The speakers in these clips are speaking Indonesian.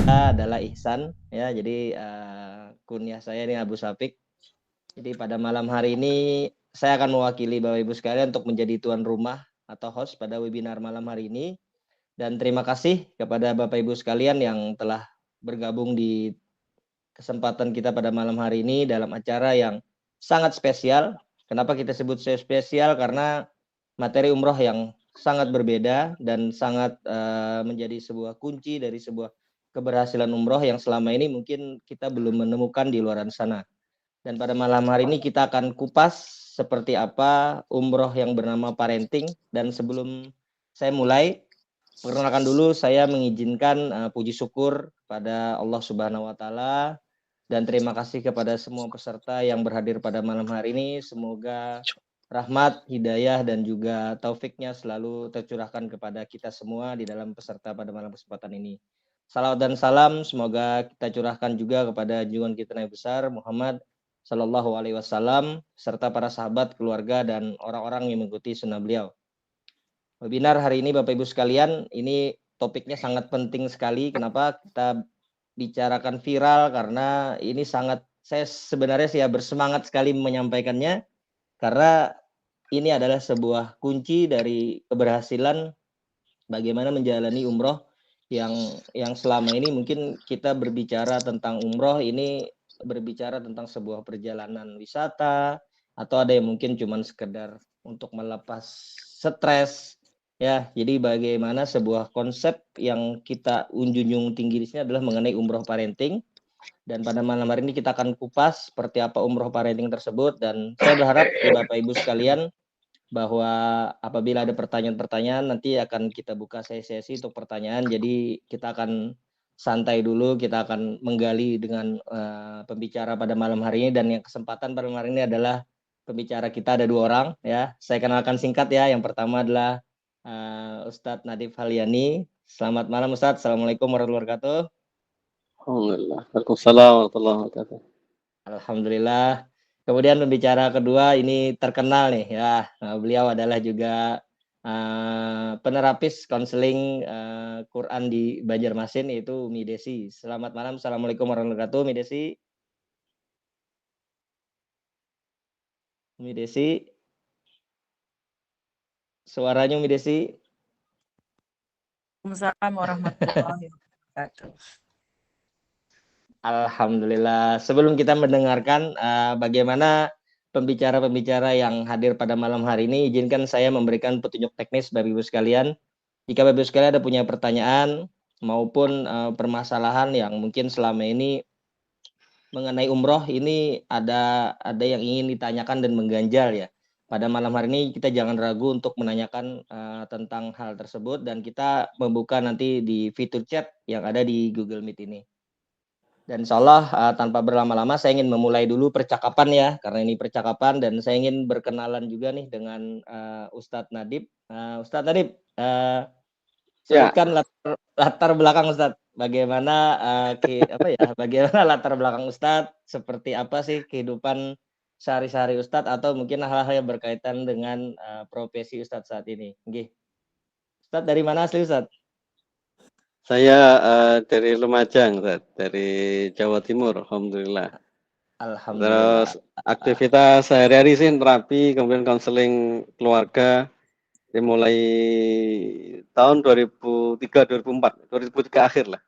adalah Ihsan ya. Jadi kunyah saya ini Abu Safik. Jadi pada malam hari ini saya akan mewakili Bapak Ibu sekalian untuk menjadi tuan rumah atau host pada webinar malam hari ini. Dan terima kasih kepada Bapak Ibu sekalian yang telah bergabung di kesempatan kita pada malam hari ini dalam acara yang sangat spesial. Kenapa kita sebut spesial? Karena materi umroh yang sangat berbeda dan sangat menjadi sebuah kunci dari sebuah keberhasilan umroh yang selama ini mungkin kita belum menemukan di luar sana. Dan pada malam hari ini kita akan kupas seperti apa umroh yang bernama parenting. Dan sebelum saya mulai, perkenalkan dulu saya mengizinkan puji syukur pada Allah Subhanahu wa taala dan terima kasih kepada semua peserta yang berhadir pada malam hari ini. Semoga rahmat, hidayah, dan juga taufiknya selalu tercurahkan kepada kita semua di dalam peserta pada malam kesempatan ini. Salawat dan salam semoga kita curahkan juga kepada junjungan kita Nabi besar Muhammad Sallallahu Alaihi Wasallam serta para sahabat, keluarga, dan orang-orang yang mengikuti sunnah beliau. Webinar hari ini Bapak Ibu sekalian, ini topiknya sangat penting sekali. Kenapa kita bicarakan viral? Karena ini sangat, saya sebenarnya sih ya bersemangat sekali menyampaikannya. Karena ini adalah sebuah kunci dari keberhasilan bagaimana menjalani umroh yang selama ini mungkin kita berbicara tentang umroh ini berbicara tentang sebuah perjalanan wisata atau ada yang mungkin cuma sekedar untuk melepas stres ya. Jadi bagaimana sebuah konsep yang kita junjung tinggi di sini adalah mengenai umroh parenting. Dan pada malam hari ini kita akan kupas seperti apa umroh parenting tersebut. Dan saya berharap Bapak Ibu sekalian bahwa apabila ada pertanyaan-pertanyaan nanti akan kita buka sesi-sesi untuk pertanyaan. Jadi kita akan santai dulu, kita akan menggali dengan pembicara pada malam hari ini. Dan yang kesempatan pada malam hari ini adalah pembicara kita ada 2 orang ya. Saya kenalkan singkat ya. Yang pertama adalah Ustadz Nadif Halyani. Selamat malam Ustadz. Assalamualaikum warahmatullahi wabarakatuh. Alhamdulillah. Waalaikumsalam warahmatullahi wabarakatuh. Alhamdulillah. Kemudian pembicara kedua ini terkenal nih ya. Beliau adalah juga penerapis konseling Quran di Banjarmasin, yaitu Umi Desi. Selamat malam. Assalamualaikum warahmatullahi wabarakatuh. Umi Desi. Umi Desi. Suaranya Umi Desi. Waalaikumsalam warahmatullahi wabarakatuh. Alhamdulillah. Sebelum kita mendengarkan bagaimana pembicara-pembicara yang hadir pada malam hari ini, izinkan saya memberikan petunjuk teknis Bapak Ibu sekalian. Jika Bapak Ibu sekalian ada punya pertanyaan maupun permasalahan yang mungkin selama ini mengenai umroh ini ada yang ingin ditanyakan dan mengganjal ya. Pada malam hari ini kita jangan ragu untuk menanyakan tentang hal tersebut dan kita membuka nanti di fitur chat yang ada di Google Meet ini. Dan insya Allah tanpa berlama-lama saya ingin memulai dulu percakapan ya, karena ini percakapan dan saya ingin berkenalan juga nih dengan Ustadz Nadib. Ustadz Nadib, sebutkan latar belakang Ustadz. Bagaimana bagaimana latar belakang Ustadz? Seperti apa sih kehidupan sehari-hari Ustadz atau mungkin hal-hal yang berkaitan dengan profesi Ustadz saat ini? Nggih. Ustadz dari mana asli Ustadz? Saya dari Lumajang, dari Jawa Timur, alhamdulillah. Alhamdulillah. Terus aktivitas sehari-hari sih terapi, kemudian konseling keluarga. Dimulai tahun 2003 akhir lah,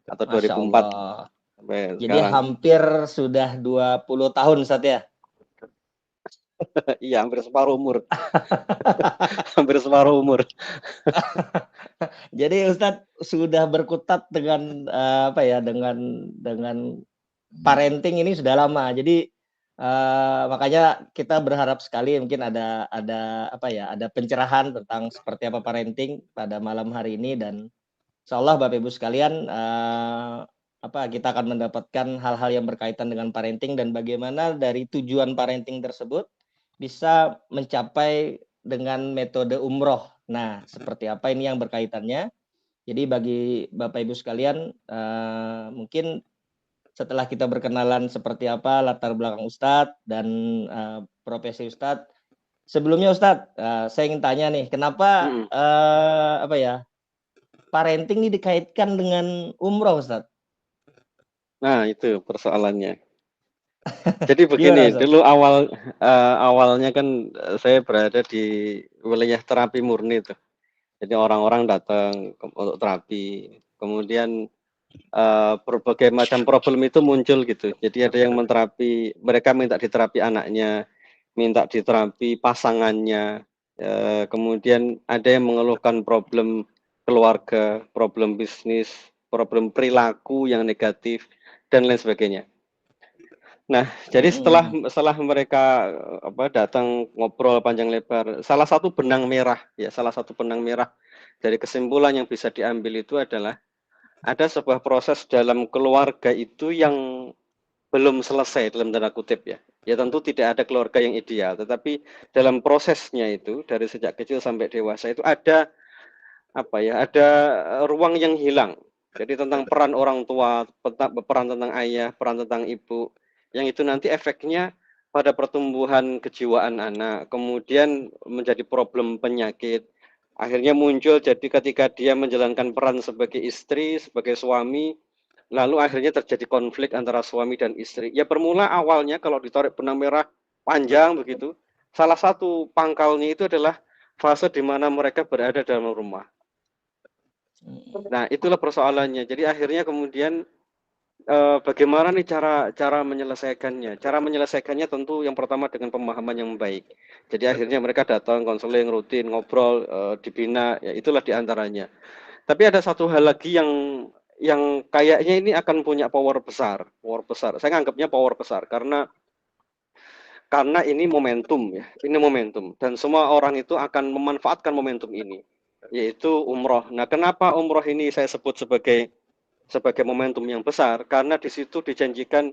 atau Masya 2004 Allah. sampai Jadi sekarang. hampir sudah 20 tahun Ustadz ya? Iya, hampir separuh umur. Hampir separuh umur. Jadi Ustadz sudah berkutat dengan dengan parenting ini sudah lama. Jadi makanya kita berharap sekali mungkin ada pencerahan tentang seperti apa parenting pada malam hari ini. Dan insyaallah Bapak Ibu sekalian kita akan mendapatkan hal-hal yang berkaitan dengan parenting dan bagaimana dari tujuan parenting tersebut bisa mencapai dengan metode umroh. Nah, seperti apa ini yang berkaitannya? Jadi bagi Bapak Ibu sekalian, mungkin setelah kita berkenalan seperti apa latar belakang Ustadz dan profesi Ustadz. Sebelumnya Ustadz, saya ingin tanya nih, kenapa parenting ini dikaitkan dengan umroh Ustadz? Nah, itu persoalannya. Jadi Gimana, begini, Ustaz? dulu awalnya kan saya berada di wilayah terapi murni tuh. Jadi orang-orang datang untuk terapi. Kemudian berbagai macam problem itu muncul gitu. Jadi ada yang menterapi, mereka minta diterapi anaknya, minta diterapi pasangannya. Kemudian ada yang mengeluhkan problem keluarga, problem bisnis, problem perilaku yang negatif dan lain sebagainya. Nah, jadi setelah Mhm. setelah mereka datang ngobrol panjang lebar, salah satu benang merah dari kesimpulan yang bisa diambil itu adalah ada sebuah proses dalam keluarga itu yang belum selesai dalam tanda kutip ya. Ya tentu tidak ada keluarga yang ideal, tetapi dalam prosesnya itu dari sejak kecil sampai dewasa itu ada ada ruang yang hilang. Jadi tentang peran orang tua, peran tentang ayah, peran tentang ibu, yang itu nanti efeknya pada pertumbuhan kejiwaan anak, kemudian menjadi problem penyakit. Akhirnya muncul jadi ketika dia menjalankan peran sebagai istri, sebagai suami, lalu akhirnya terjadi konflik antara suami dan istri. Ya bermula awalnya kalau ditarik benang merah panjang begitu, salah satu pangkalnya itu adalah fase di mana mereka berada dalam rumah. Nah, itulah persoalannya. Jadi akhirnya kemudian bagaimana nih cara menyelesaikannya? Cara menyelesaikannya tentu yang pertama dengan pemahaman yang baik. Jadi akhirnya mereka datang konseling rutin, ngobrol, dibina, ya itulah diantaranya. Tapi ada satu hal lagi yang kayaknya ini akan punya power besar, power besar. Saya anggapnya power besar karena ini momentum ya, ini momentum dan semua orang itu akan memanfaatkan momentum ini, yaitu umroh. Nah, kenapa umroh ini saya sebut sebagai momentum yang besar? Karena di situ dijanjikan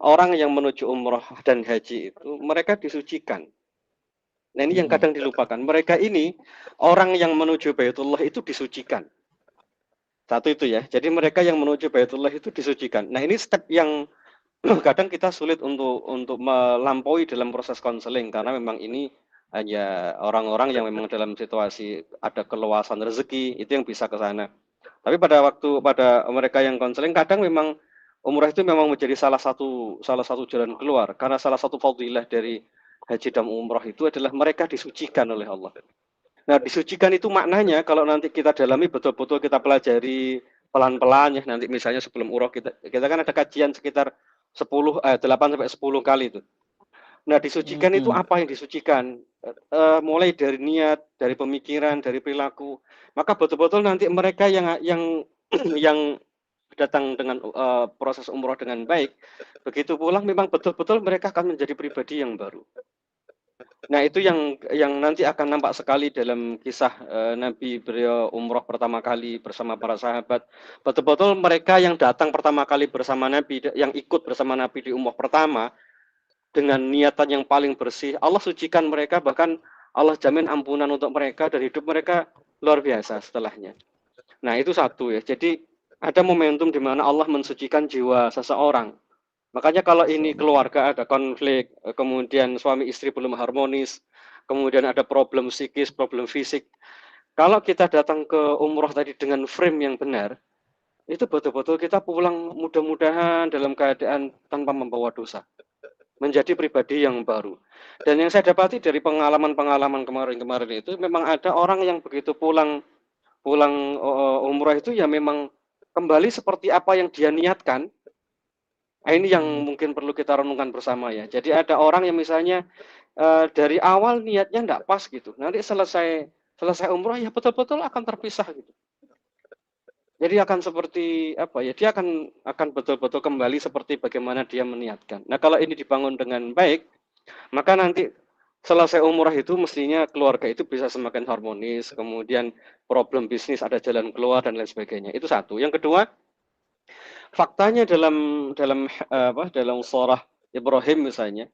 orang yang menuju umroh dan haji itu mereka disucikan. Nah, ini yang Mhm. kadang dilupakan. Mereka ini orang yang menuju Baitullah itu disucikan. Satu itu ya. Jadi mereka yang menuju Baitullah itu disucikan. Nah, ini step yang kadang kita sulit untuk melampaui dalam proses konseling karena memang ini hanya orang-orang yang memang dalam situasi ada keluasan rezeki itu yang bisa ke sana. Tapi pada mereka yang konseling kadang memang umrah itu memang menjadi salah satu jalan keluar karena salah satu fadilah dari haji dan umrah itu adalah mereka disucikan oleh Allah. Nah, disucikan itu maknanya kalau nanti kita dalami betul-betul kita pelajari pelan-pelan ya nanti misalnya sebelum umrah kita kan ada kajian sekitar 8 sampai 10 kali itu. Nah, disucikan itu Mhm. apa yang disucikan? Mulai dari niat, dari pemikiran, dari perilaku. Maka betul-betul nanti mereka yang yang datang dengan proses umroh dengan baik, begitu pulang memang betul-betul mereka akan menjadi pribadi yang baru. Nah, itu yang nanti akan nampak sekali dalam kisah Nabi beliau umroh pertama kali bersama para sahabat. Betul-betul mereka yang datang pertama kali bersama Nabi, yang ikut bersama Nabi di umroh pertama, dengan niatan yang paling bersih, Allah sucikan mereka, bahkan Allah jamin ampunan untuk mereka dan hidup mereka luar biasa setelahnya. Nah, itu satu ya. Jadi ada momentum di mana Allah mensucikan jiwa seseorang. Makanya kalau ini keluarga ada konflik, kemudian suami istri belum harmonis, kemudian ada problem psikis, problem fisik. Kalau kita datang ke umroh tadi dengan frame yang benar, itu betul-betul kita pulang mudah-mudahan dalam keadaan tanpa membawa dosa, menjadi pribadi yang baru. Dan yang saya dapati dari pengalaman-pengalaman kemarin-kemarin itu memang ada orang yang begitu pulang pulang umroh itu ya memang kembali seperti apa yang dia niatkan. Nah, ini yang Mhm. mungkin perlu kita renungkan bersama ya. Jadi ada orang yang misalnya dari awal niatnya enggak pas gitu. Nanti selesai selesai umroh ya betul-betul akan terpisah gitu. Jadi akan seperti apa ya? Dia akan betul-betul kembali seperti bagaimana dia meniatkan. Nah, kalau ini dibangun dengan baik, maka nanti selesai umrah itu mestinya keluarga itu bisa semakin harmonis, kemudian problem bisnis ada jalan keluar dan lain sebagainya. Itu satu. Yang kedua, faktanya dalam surah Ibrahim misalnya,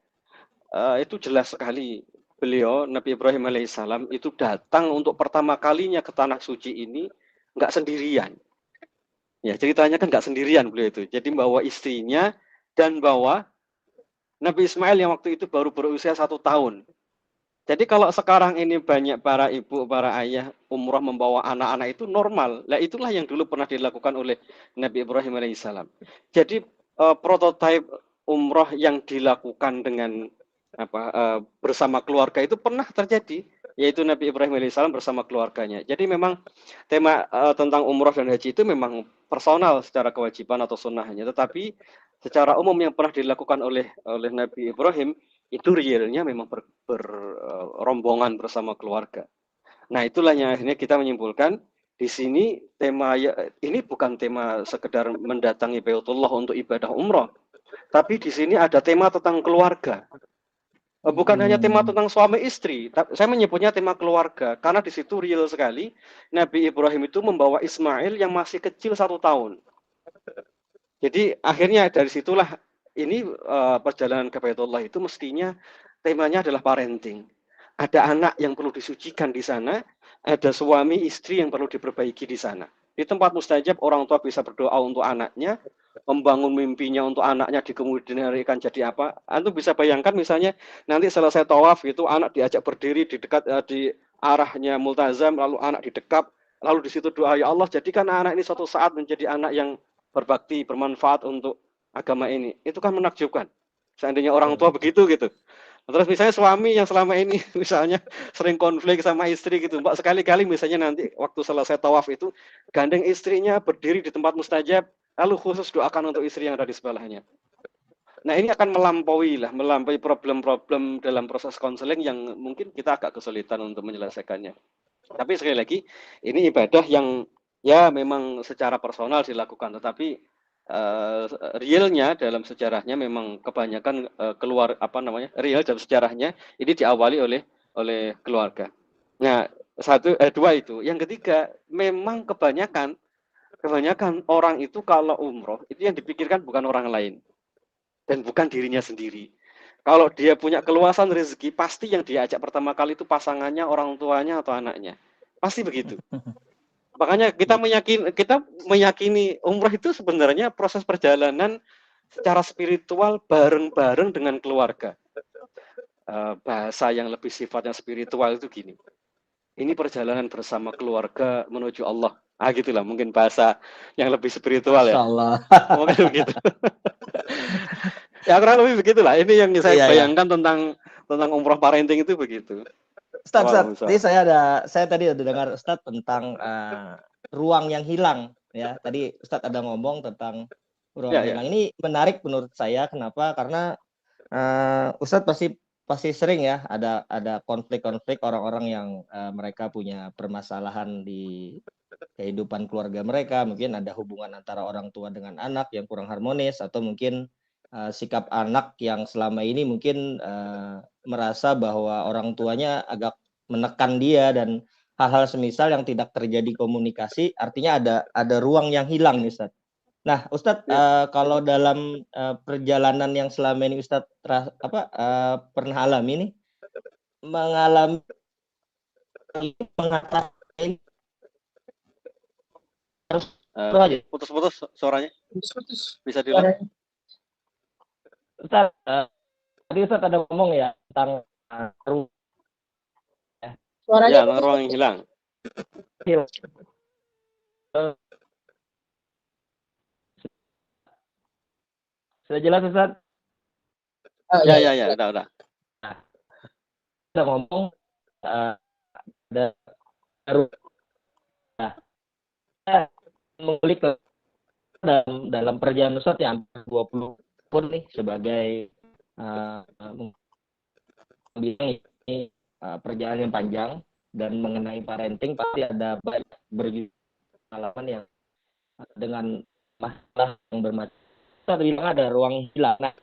itu jelas sekali beliau Nabi Ibrahim alaihissalam itu datang untuk pertama kalinya ke tanah suci ini nggak sendirian. Ya, ceritanya kan nggak sendirian beliau itu. Jadi bawa istrinya dan bawa Nabi Ismail yang waktu itu baru berusia 1 tahun. Jadi kalau sekarang ini banyak para ibu, para ayah umroh membawa anak-anak itu normal. Nah, itulah yang dulu pernah dilakukan oleh Nabi Ibrahim alaihissalam. Jadi prototipe umroh yang dilakukan dengan bersama keluarga itu pernah terjadi, yaitu Nabi Ibrahim alaihissalam bersama keluarganya. Jadi memang tema tentang umroh dan haji itu memang personal secara kewajiban atau sunnahnya, tetapi secara umum yang pernah dilakukan oleh Nabi Ibrahim itu realnya memang rombongan bersama keluarga. Nah, itulah yang akhirnya kita menyimpulkan di sini tema ini bukan tema sekedar mendatangi Baitullah untuk ibadah umroh, tapi di sini ada tema tentang keluarga. Bukan hanya tema tentang suami istri, saya menyebutnya tema keluarga karena di situ real sekali Nabi Ibrahim itu membawa Ismail yang masih kecil 1 tahun. Jadi akhirnya dari situlah ini perjalanan ke Baitullah itu mestinya temanya adalah parenting. Ada anak yang perlu disucikan di sana, ada suami istri yang perlu diperbaiki di sana. Di tempat mustajab orang tua bisa berdoa untuk anaknya, membangun mimpinya untuk anaknya di kemudian hari akan jadi apa. Antum bisa bayangkan misalnya nanti selesai tawaf gitu anak diajak berdiri di dekat di arahnya multazam, lalu anak didekap, lalu di situ doa, ya Allah jadikan anak ini suatu saat menjadi anak yang berbakti, bermanfaat untuk agama ini. Itu kan menakjubkan. Seandainya orang tua begitu gitu. Terus misalnya suami yang selama ini misalnya sering konflik sama istri gitu, Mbak, sekali-kali misalnya nanti waktu selesai tawaf itu gandeng istrinya berdiri di tempat mustajab, lalu khusus doakan untuk istri yang ada di sebelahnya. Nah, ini akan melampaui problem-problem dalam proses konseling yang mungkin kita agak kesulitan untuk menyelesaikannya. Tapi sekali lagi, ini ibadah yang ya memang secara personal dilakukan, tetapi realnya dalam sejarahnya memang kebanyakan keluar real dalam sejarahnya ini diawali oleh keluarga. Nah, dua itu. Yang ketiga, memang kebanyakan orang itu kalau umroh itu yang dipikirkan bukan orang lain dan bukan dirinya sendiri. Kalau dia punya keluasan rezeki, pasti yang diajak pertama kali itu pasangannya, orang tuanya atau anaknya. Pasti begitu. Makanya kita meyakini umrah itu sebenarnya proses perjalanan secara spiritual bareng-bareng dengan keluarga. Bahasa yang lebih sifatnya spiritual itu gini. Ini perjalanan bersama keluarga menuju Allah. Gitulah mungkin bahasa yang lebih spiritual ya. Insyaallah. Mungkin begitu. Ya kurang lebih begitulah. Ini yang saya bayangkan tentang umroh parenting itu begitu. Ustaz, tadi saya tadi ada dengar Ustaz tentang ruang yang hilang ya. Tadi Ustaz ada ngomong tentang ruang yang hilang. Ini menarik menurut saya. Kenapa? Karena Ustaz pasti sering ya ada konflik-konflik orang-orang yang mereka punya permasalahan di kehidupan keluarga mereka. Mungkin ada hubungan antara orang tua dengan anak yang kurang harmonis, atau mungkin sikap anak yang selama ini mungkin merasa bahwa orang tuanya agak menekan dia dan hal-hal semisal yang tidak terjadi komunikasi, artinya ada ruang yang hilang nih, Ustaz. Nah, Ustaz, kalau dalam perjalanan yang selama ini Ustaz pernah alami nih, mengalami mengatasi putus-putus suaranya. Bisa Suaranya. Ustaz, tadi Ustaz ada ngomong ya tentang ruang. Suaranya ruang yang hilang. Sudah jelas, Ustaz? Ya, udah. Nah, kita ngomong ada mengulik dalam perjalanan Ustaz yang 20 tahun nih sebagai ini perjalanan yang panjang, dan mengenai parenting pasti ada banyak pengalaman yang dengan masalah yang bermacam. Kita bilang ada ruang hilang. Nah,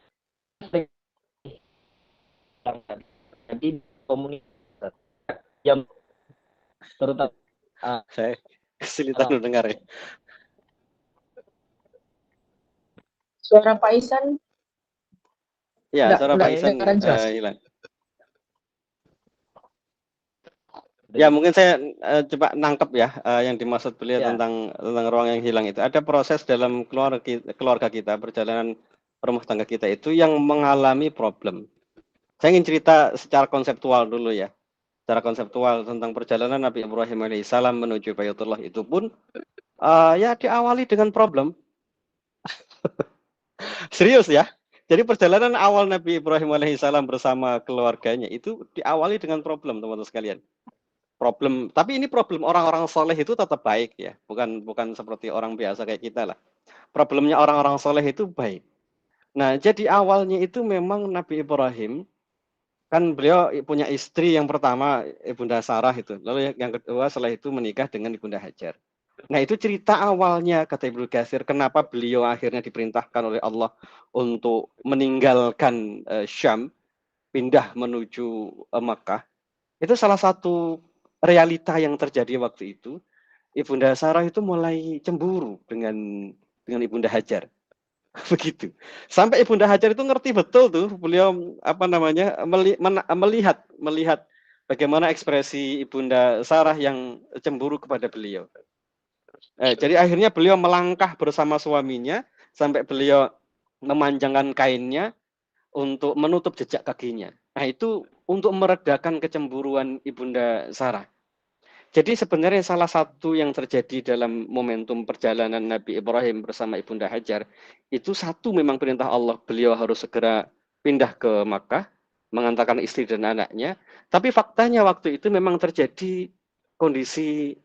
jadi komunitas yang terutama saya kesulitan mendengar ya. Suara Pak Isan. Ya, suara Pak Isan hilang. Ya, mungkin saya coba nangkep ya yang dimaksud beliau tentang ruang yang hilang itu. Ada proses dalam keluarga kita, perjalanan rumah tangga kita itu yang mengalami problem. Saya ingin cerita secara konseptual dulu ya. Secara konseptual tentang perjalanan Nabi Ibrahim alaihissalam menuju Baitullah itu pun ya diawali dengan problem. Serius ya. Jadi perjalanan awal Nabi Ibrahim alaihissalam bersama keluarganya itu diawali dengan problem, teman-teman sekalian. Problem, tapi ini problem orang-orang soleh itu tetap baik ya, bukan bukan seperti orang biasa kayak kita lah. Problemnya orang-orang soleh itu baik. Nah, jadi awalnya itu memang Nabi Ibrahim kan beliau punya istri yang pertama Ibunda Sarah itu, lalu yang kedua setelah itu menikah dengan Ibunda Hajar. Nah, itu cerita awalnya kata Ibnu Katsir kenapa beliau akhirnya diperintahkan oleh Allah untuk meninggalkan Syam, pindah menuju Makkah. Itu salah satu realita yang terjadi waktu itu. Ibunda Sarah itu mulai cemburu dengan Ibunda Hajar. Begitu. Sampai Ibunda Hajar itu ngerti betul tuh, beliau apa namanya melihat bagaimana ekspresi Ibunda Sarah yang cemburu kepada beliau. Jadi akhirnya beliau melangkah bersama suaminya sampai beliau memanjangkan kainnya untuk menutup jejak kakinya. Nah, itu untuk meredakan kecemburuan Ibunda Sarah. Jadi sebenarnya salah satu yang terjadi dalam momentum perjalanan Nabi Ibrahim bersama Ibunda Hajar, itu satu memang perintah Allah, beliau harus segera pindah ke Makkah, mengantarkan istri dan anaknya. Tapi faktanya waktu itu memang terjadi kondisi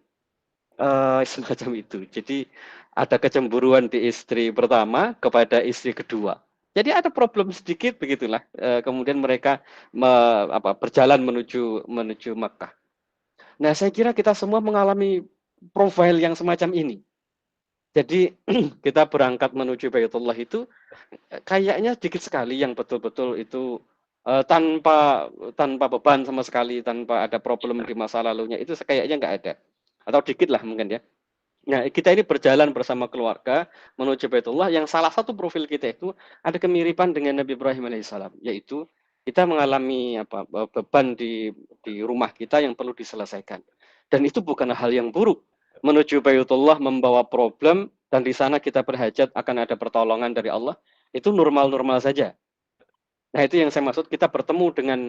semacam itu. Jadi ada kecemburuan di istri pertama kepada istri kedua. Jadi ada problem sedikit begitulah. Kemudian mereka berjalan menuju Makkah. Nah, saya kira kita semua mengalami profil yang semacam ini. Jadi kita berangkat menuju Baitullah itu kayaknya sedikit sekali yang betul-betul itu tanpa beban sama sekali, tanpa ada problem di masa lalunya, itu kayaknya nggak ada. Atau dikit lah mungkin ya. Nah, kita ini berjalan bersama keluarga menuju Baitullah yang salah satu profil kita itu ada kemiripan dengan Nabi Ibrahim alaihissalam, yaitu kita mengalami beban di rumah kita yang perlu diselesaikan. Dan itu bukan hal yang buruk. Menuju Baitullah membawa problem dan di sana kita berhajat akan ada pertolongan dari Allah, itu normal-normal saja. Nah, itu yang saya maksud, kita bertemu dengan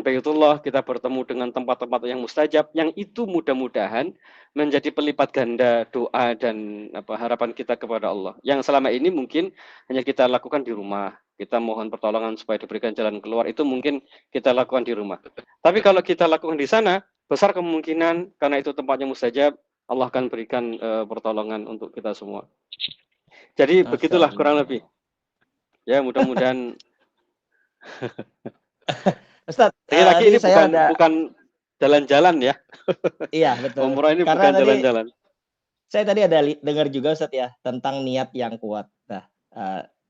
Baitullah, kita bertemu dengan tempat-tempat yang mustajab, yang itu mudah-mudahan menjadi pelipat ganda doa dan harapan kita kepada Allah. Yang selama ini mungkin hanya kita lakukan di rumah, kita mohon pertolongan supaya diberikan jalan keluar, itu mungkin kita lakukan di rumah. Tapi kalau kita lakukan di sana, besar kemungkinan karena itu tempatnya mustajab, Allah akan berikan pertolongan untuk kita semua. Jadi begitulah kurang lebih. Ya, mudah-mudahan. Ustadz, Lagi-lagi ini saya bukan jalan-jalan ya. Iya, betul. Umroh ini Karena bukan jalan-jalan. Saya tadi ada dengar juga Ustadz ya tentang niat yang kuat. Nah,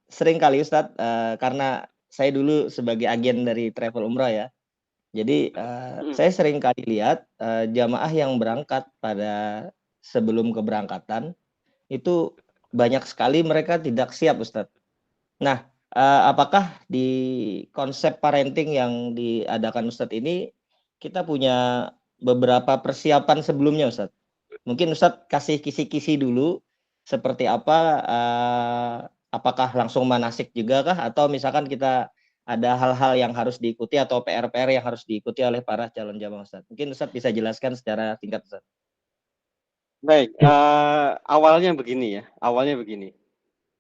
sering kali Ustadz, karena saya dulu sebagai agen dari travel umrah ya. Jadi saya sering kali lihat jamaah yang berangkat pada sebelum keberangkatan itu banyak sekali mereka tidak siap Ustadz. Nah, apakah di konsep parenting yang diadakan Ustadz ini kita punya beberapa persiapan sebelumnya Ustadz? Mungkin Ustadz kasih kisi-kisi dulu seperti apa, apakah langsung manasik juga kah atau misalkan kita ada hal-hal yang harus diikuti atau PR-PR yang harus diikuti oleh para calon jamaah Ustadz? Mungkin Ustadz bisa jelaskan secara singkat Ustadz. Baik, awalnya begini.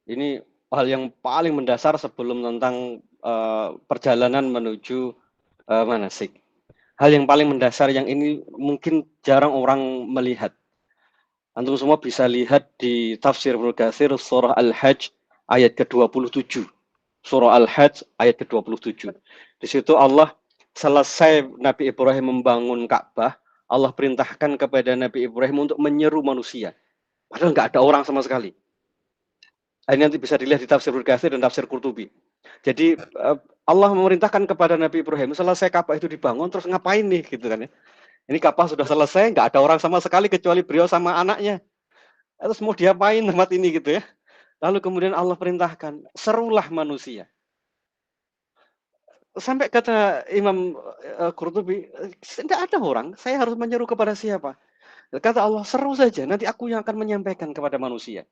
Ini hal yang paling mendasar sebelum tentang perjalanan menuju manasik. Hal yang paling mendasar yang ini mungkin jarang orang melihat. Antum semua bisa lihat di tafsir Ibnu Katsir surah Al-Hajj ayat ke-27. Surah Al-Hajj ayat ke-27. Di situ Allah selesai Nabi Ibrahim membangun Ka'bah, Allah perintahkan kepada Nabi Ibrahim untuk menyeru manusia. Padahal nggak ada orang sama sekali. Ini nanti bisa dilihat di tafsir Ibnu Katsir dan tafsir Qurtubi. Jadi Allah memerintahkan kepada Nabi Ibrahim, selesai Ka'bah itu dibangun, terus ngapain nih gitu kan ya. Ini Ka'bah sudah selesai, nggak ada orang sama sekali kecuali beliau sama anaknya. Terus mau diapain tempat ini gitu ya. Lalu kemudian Allah perintahkan, serulah manusia. Sampai kata Imam Qurtubi, tidak ada orang, saya harus menyeru kepada siapa? Kata Allah, seru saja, nanti aku yang akan menyampaikan kepada manusia.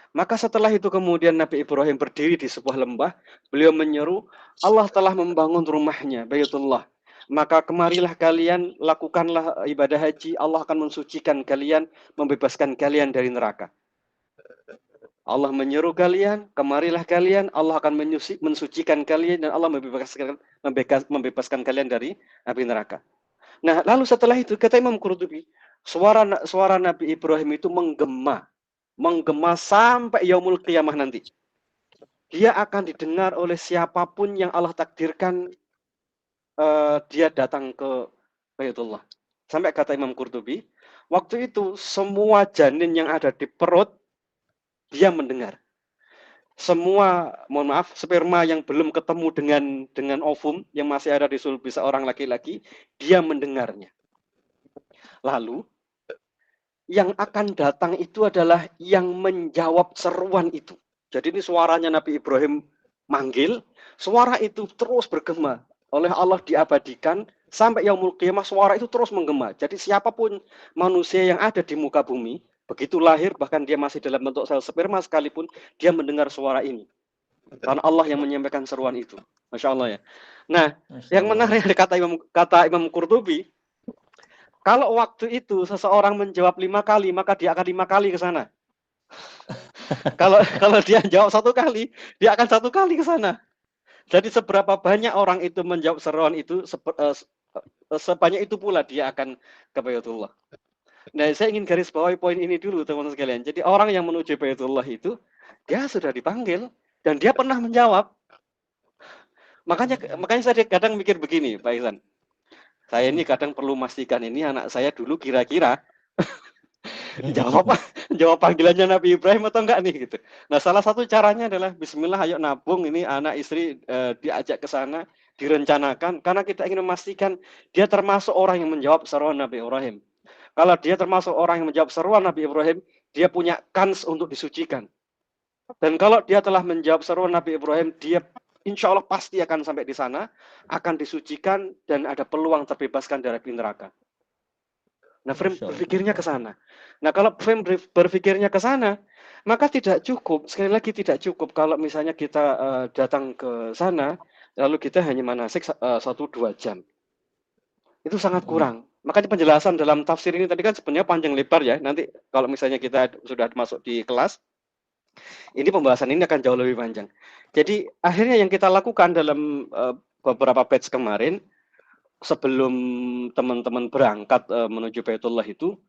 Maka setelah itu kemudian Nabi Ibrahim berdiri di sebuah lembah, beliau menyeru, Allah telah membangun rumahnya, Baitullah. Maka kemarilah kalian, lakukanlah ibadah haji, Allah akan mensucikan kalian, membebaskan kalian dari neraka. Allah menyeru kalian, kemarilah kalian, Allah akan mensucikan kalian dan Allah membebaskan kalian dari api neraka. Nah, lalu setelah itu kata Imam Qurtubi, suara Nabi Ibrahim itu menggema sampai yaumul qiyamah nanti. Dia akan didengar oleh siapapun yang Allah takdirkan dia datang ke Baitullah. Sampai kata Imam Qurtubi, waktu itu semua janin yang ada di perut dia mendengar. Semua, mohon maaf, sperma yang belum ketemu dengan ovum yang masih ada di sulbi seorang laki-laki, dia mendengarnya. Lalu yang akan datang itu adalah yang menjawab seruan itu. Jadi ini suaranya Nabi Ibrahim manggil, suara itu terus bergema. Oleh Allah diabadikan, sampai yaumul qiyamah suara itu terus menggema. Jadi siapapun manusia yang ada di muka bumi, begitu lahir, bahkan dia masih dalam bentuk sel sperma sekalipun, dia mendengar suara ini. Karena Allah yang menyampaikan seruan itu. Masya Allah ya. Nah, yang menarik dari kata Imam Qurtubi, kalau waktu itu seseorang menjawab 5 kali, maka dia akan 5 kali ke sana. Kalau dia jawab 1 kali, dia akan 1 kali ke sana. Jadi seberapa banyak orang itu menjawab seruan itu, sebanyak itu pula dia akan ke Baitullah. Nah, saya ingin garis bawahi poin ini dulu, teman-teman sekalian. Jadi orang yang menuju Baitullah itu, dia sudah dipanggil dan dia pernah menjawab. Makanya saya kadang mikir begini, Pak Ihsan. Saya ini kadang perlu memastikan ini anak saya dulu kira-kira jawab panggilannya Nabi Ibrahim atau enggak nih gitu. Nah, salah satu caranya adalah bismillah ayo nabung ini anak istri diajak ke sana, direncanakan karena kita ingin memastikan dia termasuk orang yang menjawab seruan Nabi Ibrahim. Kalau dia termasuk orang yang menjawab seruan Nabi Ibrahim, dia punya kans untuk disucikan. Dan kalau dia telah menjawab seruan Nabi Ibrahim, dia insya Allah pasti akan sampai di sana, akan disucikan dan ada peluang terbebaskan dari api neraka. Nah, frame berpikirnya ke sana. Nah, kalau frame berpikirnya ke sana, maka tidak cukup, sekali lagi tidak cukup kalau misalnya kita datang ke sana, lalu kita hanya manasik 1-2 jam. Itu sangat kurang. Makanya penjelasan dalam tafsir ini tadi kan sebenarnya panjang lebar ya. Nanti kalau misalnya kita sudah masuk di kelas, ini pembahasan ini akan jauh lebih panjang. Jadi akhirnya yang kita lakukan dalam beberapa batch kemarin, sebelum teman-teman berangkat menuju Baitullah itu,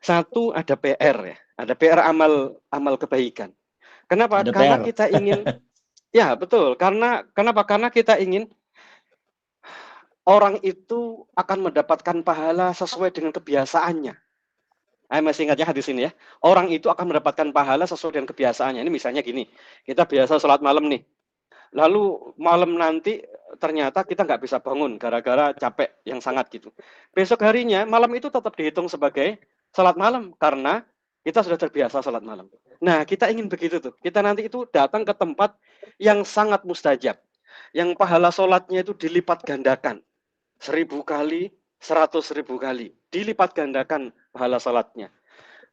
satu ada PR ya, ada PR amal kebaikan. Kenapa? Ada karena PR. kita ingin, ya betul. Kenapa? Karena kita ingin orang itu akan mendapatkan pahala sesuai dengan kebiasaannya. Masih ingat ya hadis ini ya. Orang itu akan mendapatkan pahala sesuai dengan kebiasaannya. Ini misalnya gini, kita biasa sholat malam nih. Lalu malam nanti ternyata kita nggak bisa bangun gara-gara capek yang sangat gitu. Besok harinya malam itu tetap dihitung sebagai sholat malam karena kita sudah terbiasa sholat malam. Nah, kita ingin begitu tuh. Kita nanti itu datang ke tempat yang sangat mustajab. Yang pahala sholatnya itu dilipat gandakan. 1000 kali, 100.000 kali. Dilipat gandakan pahala sholatnya.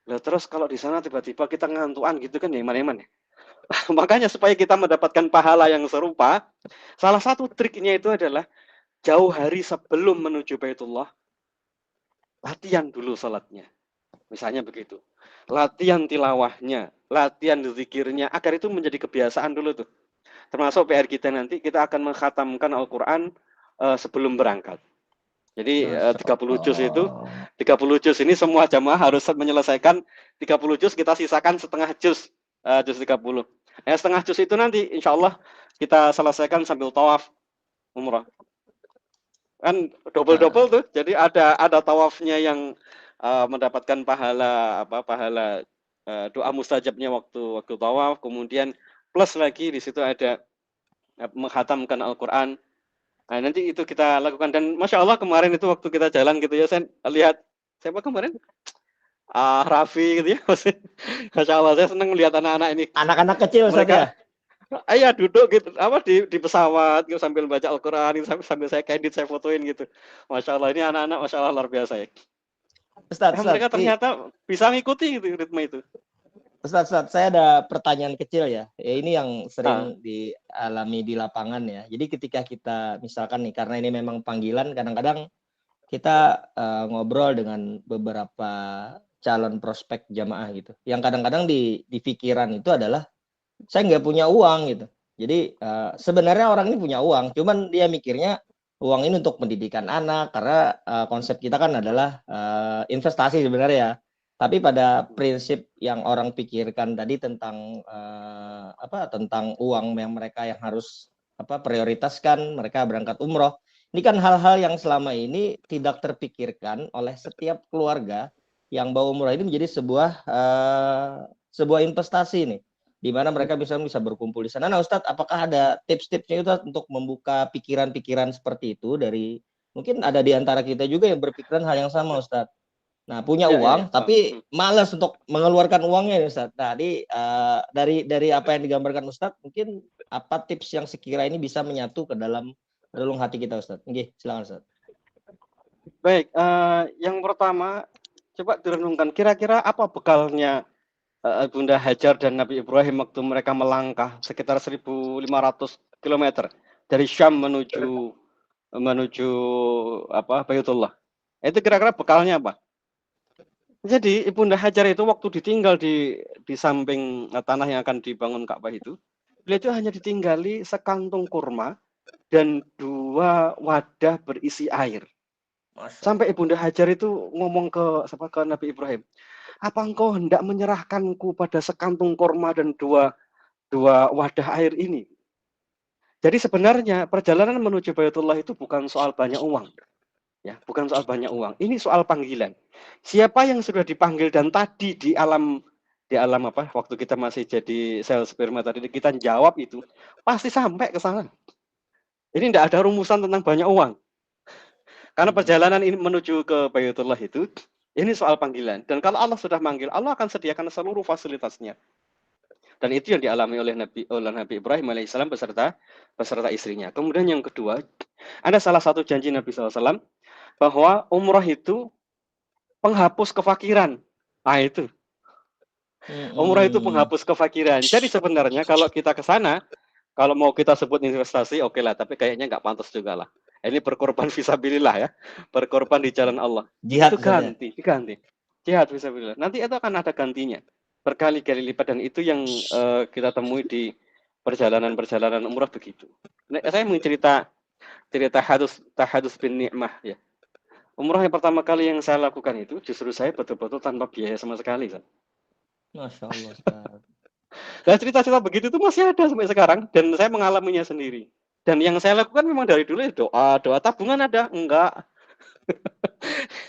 Nah, terus kalau di sana tiba-tiba kita ngantuan gitu kan ya iman-iman ya. Makanya supaya kita mendapatkan pahala yang serupa, salah satu triknya itu adalah jauh hari sebelum menuju Baitullah, latihan dulu sholatnya. Misalnya begitu. Latihan tilawahnya, latihan zikirnya, agar itu menjadi kebiasaan dulu tuh. Termasuk PR kita nanti, kita akan mengkhatamkan Al-Quran sebelum berangkat. Jadi 30 juz itu, 30 juz ini semua jamaah harus menyelesaikan 30 juz, kita sisakan setengah juz, juz 30. Setengah juz itu nanti insya Allah kita selesaikan sambil tawaf umrah. Kan double-double tuh, jadi ada tawafnya yang mendapatkan pahala doa mustajabnya waktu tawaf, kemudian plus lagi di situ ada menghatamkan Al-Quran. Nah, nanti itu kita lakukan dan Masya Allah kemarin itu waktu kita jalan gitu ya, saya lihat siapa kemarin? Raffi gitu ya. Masya Allah, saya senang melihat anak-anak ini. Anak-anak kecil mereka. Iya duduk gitu, di pesawat gitu, sambil baca Al-Quran gitu, sambil saya candid, saya fotoin gitu. Masya Allah, ini anak-anak Masya Allah luar biasa ya. Ustaz, mereka ternyata bisa ngikuti gitu ritme itu. Ustaz, saya ada pertanyaan kecil ya. Ini yang sering dialami di lapangan ya. Jadi ketika kita misalkan nih, karena ini memang panggilan, kadang-kadang kita ngobrol dengan beberapa calon prospek jamaah gitu. Yang kadang-kadang di pikiran itu adalah saya nggak punya uang gitu. Jadi sebenarnya orang ini punya uang, cuman dia mikirnya uang ini untuk pendidikan anak karena konsep kita kan adalah investasi sebenarnya ya. Tapi pada prinsip yang orang pikirkan tadi tentang tentang uang yang mereka yang harus prioritaskan mereka berangkat umroh. Ini kan hal-hal yang selama ini tidak terpikirkan oleh setiap keluarga yang bawa umroh ini menjadi sebuah investasi nih, di mana mereka bisa berkumpul di sana. Nah, Ustadz, apakah ada tips-tipsnya itu untuk membuka pikiran-pikiran seperti itu dari mungkin ada di antara kita juga yang berpikiran hal yang sama, Ustadz. Nah, punya Ya, ya, ya, uang paham. tapi malas untuk mengeluarkan uangnya, Ustadz. Nah, dari apa yang digambarkan Ustadz, mungkin apa tips yang sekira ini bisa menyatu ke dalam relung hati kita, Ustadz? Oke, silakan, Ustadz. Baik, yang pertama coba direnungkan kira-kira apa bekalnya Bunda Hajar dan Nabi Ibrahim waktu mereka melangkah sekitar 1.500 km dari Syam menuju Baitullah. Itu kira-kira bekalnya apa? Jadi Ibunda Hajar itu waktu ditinggal di samping tanah yang akan dibangun Ka'bah itu, beliau itu hanya ditinggali sekantung kurma dan 2 wadah berisi air. Sampai Ibunda Hajar itu ngomong ke Nabi Ibrahim, apa engkau hendak menyerahkanku pada sekantung kurma dan dua wadah air ini? Jadi sebenarnya perjalanan menuju Baitullah itu bukan soal banyak uang. Ya, bukan soal banyak uang. Ini soal panggilan. Siapa yang sudah dipanggil dan tadi di alam waktu kita masih jadi sel sperma tadi kita jawab itu pasti sampai ke sana. Ini tidak ada rumusan tentang banyak uang. Karena perjalanan ini menuju ke Baitullah itu ini soal panggilan. Dan kalau Allah sudah manggil, Allah akan sediakan seluruh fasilitasnya. Dan itu yang dialami oleh Nabi Ibrahim alaihissalam beserta istrinya. Kemudian yang kedua, ada salah satu janji Nabi SAW bahwa umroh itu penghapus kefakiran. Nah itu. Umroh itu penghapus kefakiran. Jadi sebenarnya kalau kita ke sana, kalau mau kita sebut investasi, oke lah. Tapi kayaknya nggak pantas juga lah. Ini berkorban fisabilillah ya. Berkorban di jalan Allah. Jihad, Itu diganti. Jihad fisabilillah. Nanti itu akan ada gantinya. Berkali-kali lipat. Dan itu yang kita temui di perjalanan umroh begitu. Nah, saya mau cerita tahadus bin ni'mah ya. Umroh yang pertama kali yang saya lakukan itu justru saya betul-betul tanpa biaya sama sekali. Masya Allah, Ustaz. Dan cerita-cerita begitu itu masih ada sampai sekarang dan saya mengalaminya sendiri. Dan yang saya lakukan memang dari dulu ya doa tabungan ada enggak?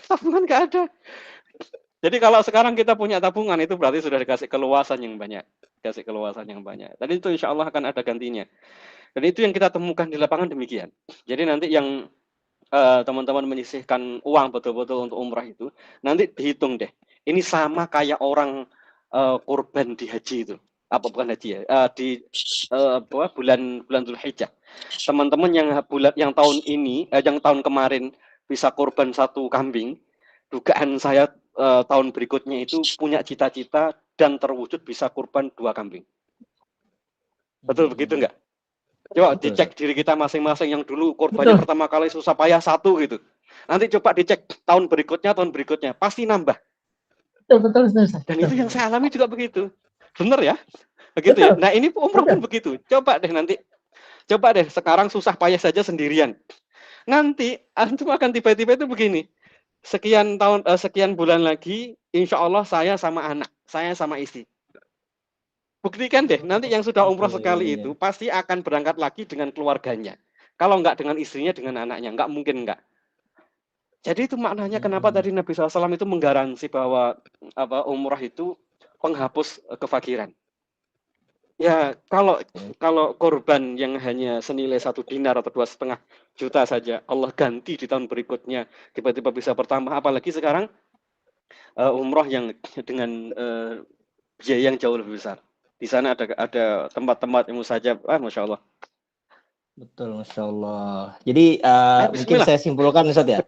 Tabungan enggak ada. Jadi kalau sekarang kita punya tabungan itu berarti sudah dikasih keluasan yang banyak. Dan itu insya Allah akan ada gantinya. Dan itu yang kita temukan di lapangan demikian. Jadi nanti yang teman-teman menyisihkan uang betul-betul untuk umrah itu, nanti dihitung deh. Ini sama kayak orang kurban di haji itu. Apa bukan haji ya? Di bulan Dzulhijjah. Teman-teman yang tahun ini, yang tahun kemarin bisa kurban 1 kambing, dugaan saya tahun berikutnya itu punya cita-cita dan terwujud bisa kurban 2 kambing. Betul begitu enggak? Coba dicek diri kita masing-masing yang dulu korbannya pertama kali susah payah 1 gitu. Nanti coba dicek tahun berikutnya pasti nambah. Betul. Dan itu yang saya alami juga begitu. Bener ya? Begitu ya. Nah, ini umroh pun begitu. Coba deh sekarang susah payah saja sendirian. Nanti antum akan tiba-tiba itu begini. Sekian bulan lagi insya Allah saya sama anak, saya sama istri. Buktikan deh, nanti yang sudah umroh sekali itu pasti akan berangkat lagi dengan keluarganya. Kalau enggak dengan istrinya, dengan anaknya. Enggak mungkin enggak. Jadi itu maknanya kenapa tadi Nabi SAW itu menggaransi bahwa umroh itu penghapus kefakiran. Ya, kalau korban yang hanya senilai 1 dinar atau 2,5 juta saja, Allah ganti di tahun berikutnya, tiba-tiba bisa bertambah. Apalagi sekarang umroh yang dengan biaya yang jauh lebih besar. Di sana ada tempat-tempat yang saja, Masya Allah. Betul, Masya Allah. Jadi mungkin saya simpulkan Ustaz ya.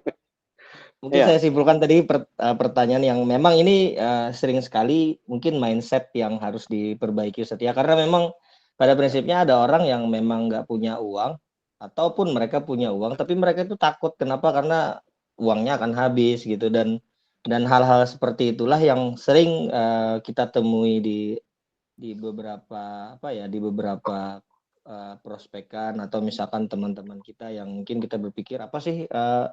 Saya simpulkan tadi pertanyaan yang memang ini sering sekali mungkin mindset yang harus diperbaiki Ustaz ya. Karena memang pada prinsipnya ada orang yang memang nggak punya uang ataupun mereka punya uang tapi mereka itu takut. Kenapa? Karena uangnya akan habis gitu dan hal-hal seperti itulah yang sering kita temui di di beberapa prospekan atau misalkan teman-teman kita yang mungkin kita berpikir apa sih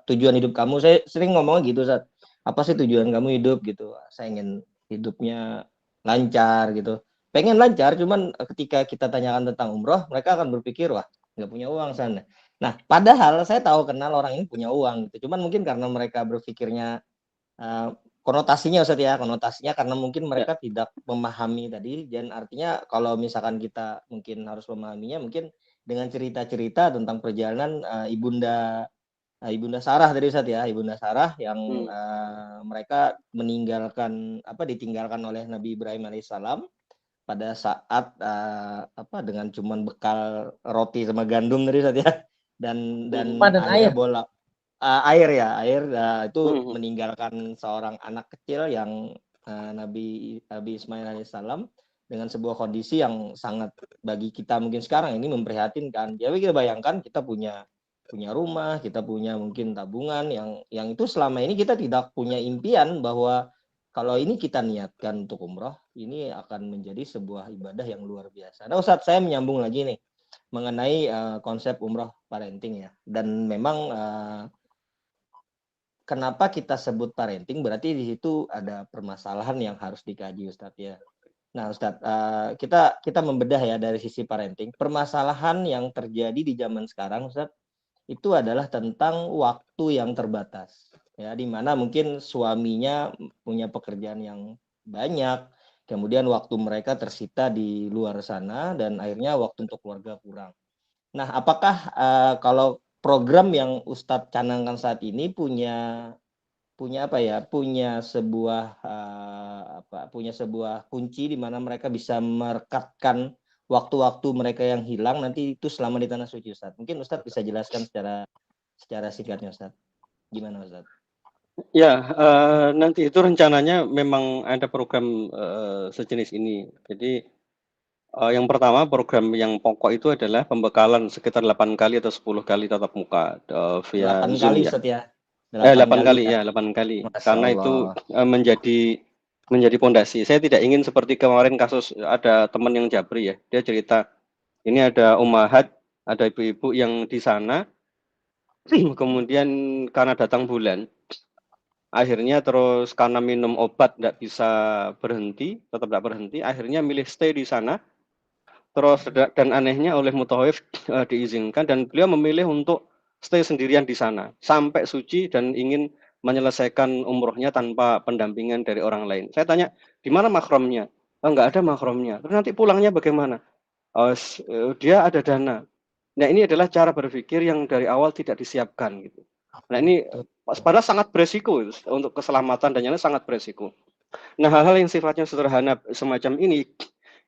tujuan hidup kamu? Saya sering ngomong gitu, Zat. Apa sih tujuan kamu hidup gitu? Saya ingin hidupnya lancar gitu. Pengen lancar, cuman ketika kita tanyakan tentang umroh, mereka akan berpikir wah nggak punya uang sana. Nah, padahal saya tahu kenal orang ini punya uang gitu. Cuman mungkin karena mereka berpikirnya konotasinya Ustaz ya, konotasinya karena mungkin mereka tidak memahami tadi, dan artinya kalau misalkan kita mungkin harus memahaminya mungkin dengan cerita-cerita tentang perjalanan Ibunda Sarah tadi Ustaz ya, Ibunda Sarah yang mereka ditinggalkan oleh Nabi Ibrahim alaihissalam pada saat dengan cuman bekal roti sama gandum tadi Ustaz ya, dan Padan akhirnya air. bola air itu meninggalkan seorang anak kecil yang Nabi Ismail alaihissalam dengan sebuah kondisi yang sangat bagi kita mungkin sekarang ini memprihatinkan. Jadi kita bayangkan kita punya rumah, kita punya mungkin tabungan yang itu selama ini kita tidak punya impian bahwa kalau ini kita niatkan untuk umroh, ini akan menjadi sebuah ibadah yang luar biasa. Nah Ustadz, saya menyambung lagi nih mengenai konsep umroh parenting ya. Dan memang kenapa kita sebut parenting berarti di situ ada permasalahan yang harus dikaji Ustadz ya. Nah Ustadz, kita membedah ya dari sisi parenting. Permasalahan yang terjadi di zaman sekarang Ustadz itu adalah tentang waktu yang terbatas. Ya, di mana mungkin suaminya punya pekerjaan yang banyak, kemudian waktu mereka tersita di luar sana dan akhirnya waktu untuk keluarga kurang. Nah, apakah kalau program yang Ustadz canangkan saat ini punya sebuah kunci di mana mereka bisa merekatkan waktu-waktu mereka yang hilang nanti itu selama di tanah suci Ustadz. Mungkin Ustadz bisa jelaskan secara singkatnya Ustadz. Gimana Ustadz? Ya, nanti itu rencananya memang ada program sejenis ini. Jadi yang pertama program yang pokok itu adalah pembekalan sekitar 8 kali atau 10 kali tatap muka via 8 Zoom kali ya. Ustadz ya. 8 8 kali ya. ya, 8 kali. Masya Karena itu Allah. menjadi pondasi. Saya tidak ingin seperti kemarin kasus ada teman yang Jabri ya. Dia cerita, ini ada ummahat, ada ibu-ibu yang di sana, kemudian karena datang bulan, akhirnya terus karena minum obat tidak bisa berhenti, tetap tidak berhenti, akhirnya milih stay di sana. Terus dan anehnya oleh mutawif diizinkan dan beliau memilih untuk stay sendirian di sana sampai suci dan ingin menyelesaikan umrohnya tanpa pendampingan dari orang lain. Saya tanya, di mana mahromnya? Oh, enggak ada mahromnya. Terus nanti pulangnya bagaimana? Oh, dia ada dana. Nah, ini adalah cara berpikir yang dari awal tidak disiapkan gitu. Nah, ini padahal sangat beresiko untuk keselamatan dan yang lain sangat beresiko. Nah, hal-hal yang sifatnya sederhana semacam ini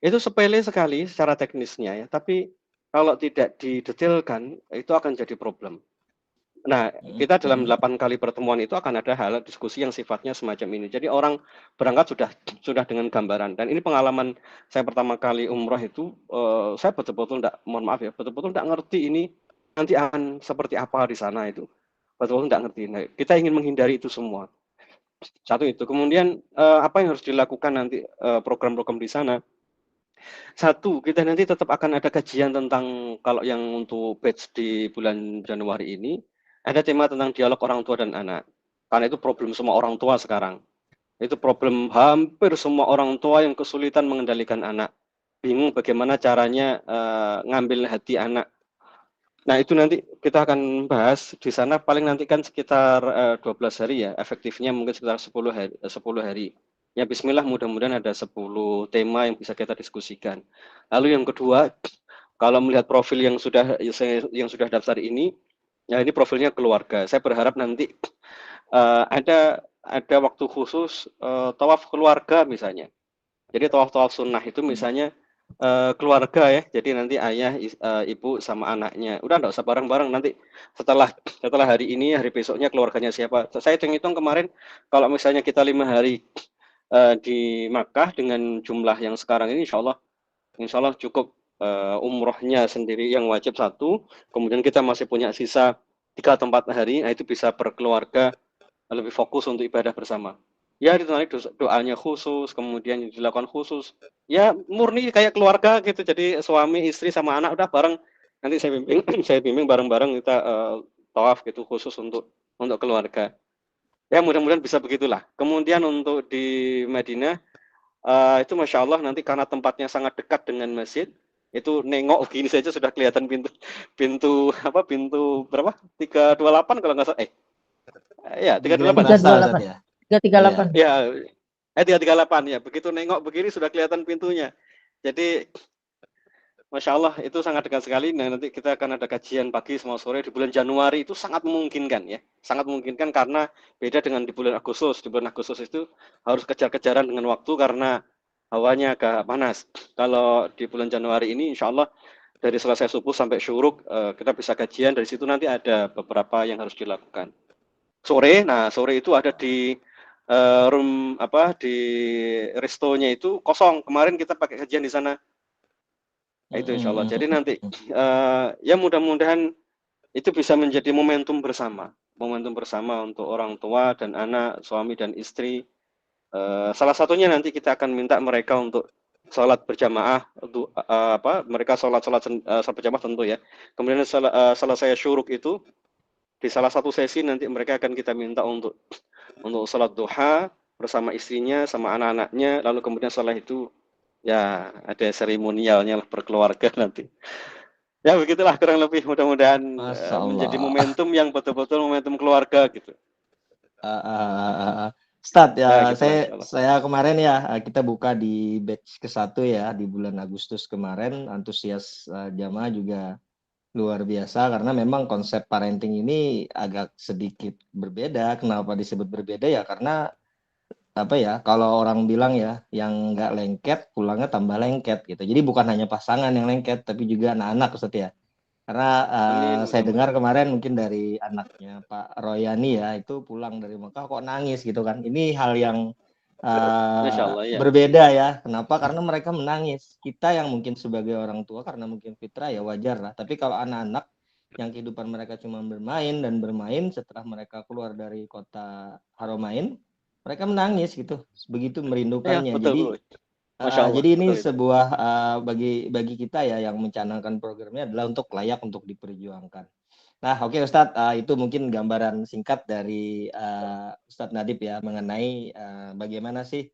itu sepele sekali secara teknisnya ya, tapi kalau tidak didetailkan itu akan jadi problem. Nah, kita dalam 8 kali pertemuan itu akan ada hal diskusi yang sifatnya semacam ini. Jadi orang berangkat sudah dengan gambaran. Dan ini pengalaman saya pertama kali umroh itu, saya betul-betul betul-betul tidak ngerti ini nanti akan seperti apa di sana itu. Betul-betul tidak ngerti. Nah, kita ingin menghindari itu semua. Satu itu. Kemudian apa yang harus dilakukan nanti program-program di sana? Satu, kita nanti tetap akan ada kajian tentang kalau yang untuk batch di bulan Januari ini, ada tema tentang dialog orang tua dan anak. Karena itu problem semua orang tua sekarang. Itu problem hampir semua orang tua yang kesulitan mengendalikan anak. Bingung bagaimana caranya ngambil hati anak. Nah, itu nanti kita akan bahas di sana paling nanti kan sekitar 12 hari ya, efektifnya mungkin sekitar 10 hari. Ya bismillah mudah-mudahan ada 10 tema yang bisa kita diskusikan. Lalu yang kedua, kalau melihat profil yang sudah daftar ini, ya ini profilnya keluarga. Saya berharap nanti ada waktu khusus tawaf keluarga misalnya. Jadi tawaf sunnah itu misalnya keluarga ya, jadi nanti ayah, ibu sama anaknya. Udah enggak usah bareng-bareng, nanti setelah hari ini, hari besoknya keluarganya siapa. Saya hitung-hitung kemarin kalau misalnya kita 5 hari di Makkah dengan jumlah yang sekarang ini insya Allah cukup umrohnya sendiri yang wajib 1, kemudian kita masih punya sisa 3 atau 4 hari, nah itu bisa berkeluarga lebih fokus untuk ibadah bersama. Ya itu nanti doanya khusus, kemudian dilakukan khusus. ya murni kayak keluarga gitu. Jadi suami, istri sama anak udah bareng. Nanti saya bimbing saya bimbing bareng-bareng kita tawaf gitu khusus untuk keluarga. Ya mudah-mudahan bisa begitulah. Kemudian untuk di Madinah itu Masya Allah nanti karena tempatnya sangat dekat dengan masjid, itu nengok gini saja sudah kelihatan pintu pintu apa pintu berapa 328 kalau nggak salah ya Di Grand 328 Plaza Ustaz 328. ya. 338. Iya. ya 338 ya begitu nengok begini sudah kelihatan pintunya. Jadi Masya Allah itu sangat dekat sekali. Nah nanti kita akan ada kajian pagi sama sore di bulan Januari itu sangat memungkinkan ya, sangat memungkinkan karena beda dengan di bulan Agustus. Di bulan Agustus itu harus kejar-kejaran dengan waktu karena hawanya agak panas. Kalau di bulan Januari ini Insya Allah dari selesai subuh sampai syuruk kita bisa kajian. Dari situ nanti ada beberapa yang harus dilakukan. Sore, nah sore itu ada di room apa di restonya itu kosong. Kemarin kita pakai kajian di sana. Nah, itu Insya Allah. Jadi nanti ya mudah-mudahan itu bisa menjadi momentum bersama untuk orang tua dan anak, suami dan istri. Salah satunya nanti kita akan minta mereka untuk sholat berjamaah untuk mereka sholat berjamaah tentu ya. Kemudian selesai syuruk itu di salah satu sesi nanti mereka akan kita minta untuk sholat duha bersama istrinya sama anak-anaknya, lalu kemudian setelah itu ya ada seremonialnya lah berkeluarga nanti. Ya begitulah kurang lebih mudah-mudahan Masya menjadi Allah. momentum yang betul-betul momentum keluarga gitu. Ustadz Ya ya, gitulah insya Allah. saya kemarin ya kita buka di batch ke-1 ya di bulan Agustus kemarin, antusias jamaah juga luar biasa karena memang konsep parenting ini agak sedikit berbeda. Kenapa disebut berbeda ya? Karena apa ya? Kalau orang bilang ya, yang nggak lengket pulangnya tambah lengket gitu. Jadi bukan hanya pasangan yang lengket, tapi juga anak-anak Ustadz ya. Karena Amin saya dengar mudah-mudahan. kemarin mungkin dari anaknya Pak Royani ya, itu pulang dari Mekah kok nangis gitu kan. Ini hal yang Masya Allah ya. berbeda ya. Kenapa? Karena mereka menangis. Kita yang mungkin sebagai orang tua karena mungkin fitrah ya wajar lah. Tapi kalau anak-anak yang kehidupan mereka cuma bermain dan bermain setelah mereka keluar dari kota Haramain, mereka menangis gitu. Begitu Ya merindukannya. betul Jadi Bu. Masya Allah jadi ini betul itu. sebuah bagi kita ya yang mencanangkan programnya adalah untuk layak untuk diperjuangkan. Nah, oke Ustadz, itu mungkin gambaran singkat dari Ustadz Nadib ya mengenai bagaimana sih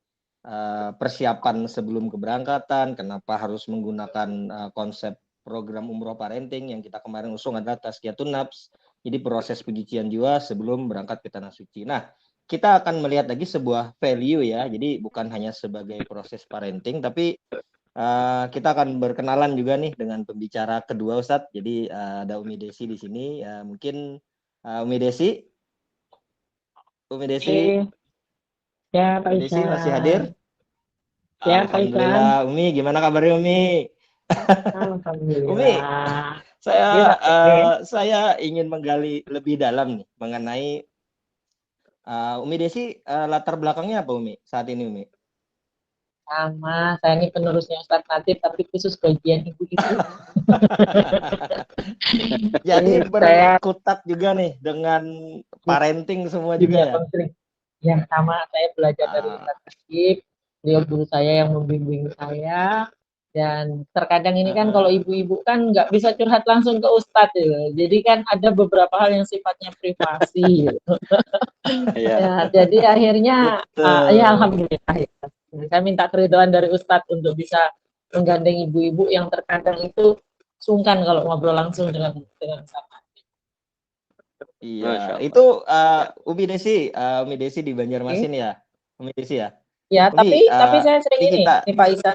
persiapan sebelum keberangkatan, kenapa harus menggunakan konsep program umroh parenting yang kita kemarin usung adalah Tazkiyatun Nafs. Jadi proses penyucian jiwa sebelum berangkat ke tanah suci. Nah, kita akan melihat lagi sebuah value ya. Jadi bukan hanya sebagai proses parenting, tapi kita akan berkenalan juga nih dengan pembicara kedua Ustadz. Jadi ada Umi Desi di sini. Mungkin Umi Desi, Ya, Pak Umi Desi masih hadir? Isan. Ya, Pak Isan. Alhamdulillah. Umi, gimana kabarnya Umi? Umi, Alhamdulillah. saya Ya, Pak. saya ingin menggali lebih dalam nih mengenai Umi Desi latar belakangnya apa Umi saat ini Umi? Sama, saya ini penerusnya Ustadz Natib, tapi khusus bagian ibu-ibu. Jadi Saya berkutat juga nih dengan parenting semua juga dunia ya. konseling. Ya, sama, saya belajar dari Ah, Ustadz Natib. Beliau guru saya yang membimbing saya. Dan terkadang ini kan kalau ibu-ibu kan nggak bisa curhat langsung ke Ustadz ya. Jadi kan ada beberapa hal yang sifatnya privasi. Gitu. Iya. Ya, jadi akhirnya ya betul. alhamdulillah ya. Saya minta keridoan dari Ustadz untuk bisa menggandeng ibu-ibu yang terkadang itu sungkan kalau ngobrol langsung dengan sama. Masya Iya, Allah. itu Ya. Umi Desi di Banjarmasin ya, Umi Desi ya. Ya, Umi, tapi saya sering ini ini, kita, nih Pak Isa,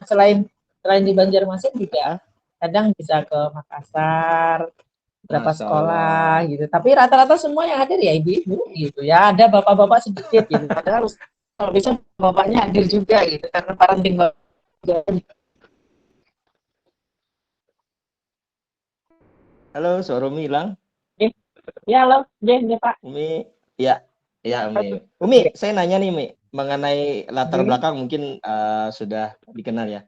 selain di Banjarmasin juga kadang bisa ke Makassar, berapa Masya Allah. sekolah gitu. Tapi rata-rata semua yang hadir ya ibu-ibu gitu. Ya ada bapak-bapak sedikit gitu. Padahal harus kalau bisa bapaknya hadir juga gitu karena parenting Halo, suara Umi hilang. ya halo, ya Pak. Umi, ya, ya Umi. Umi, saya nanya nih Umi, mengenai latar belakang mungkin sudah dikenal ya.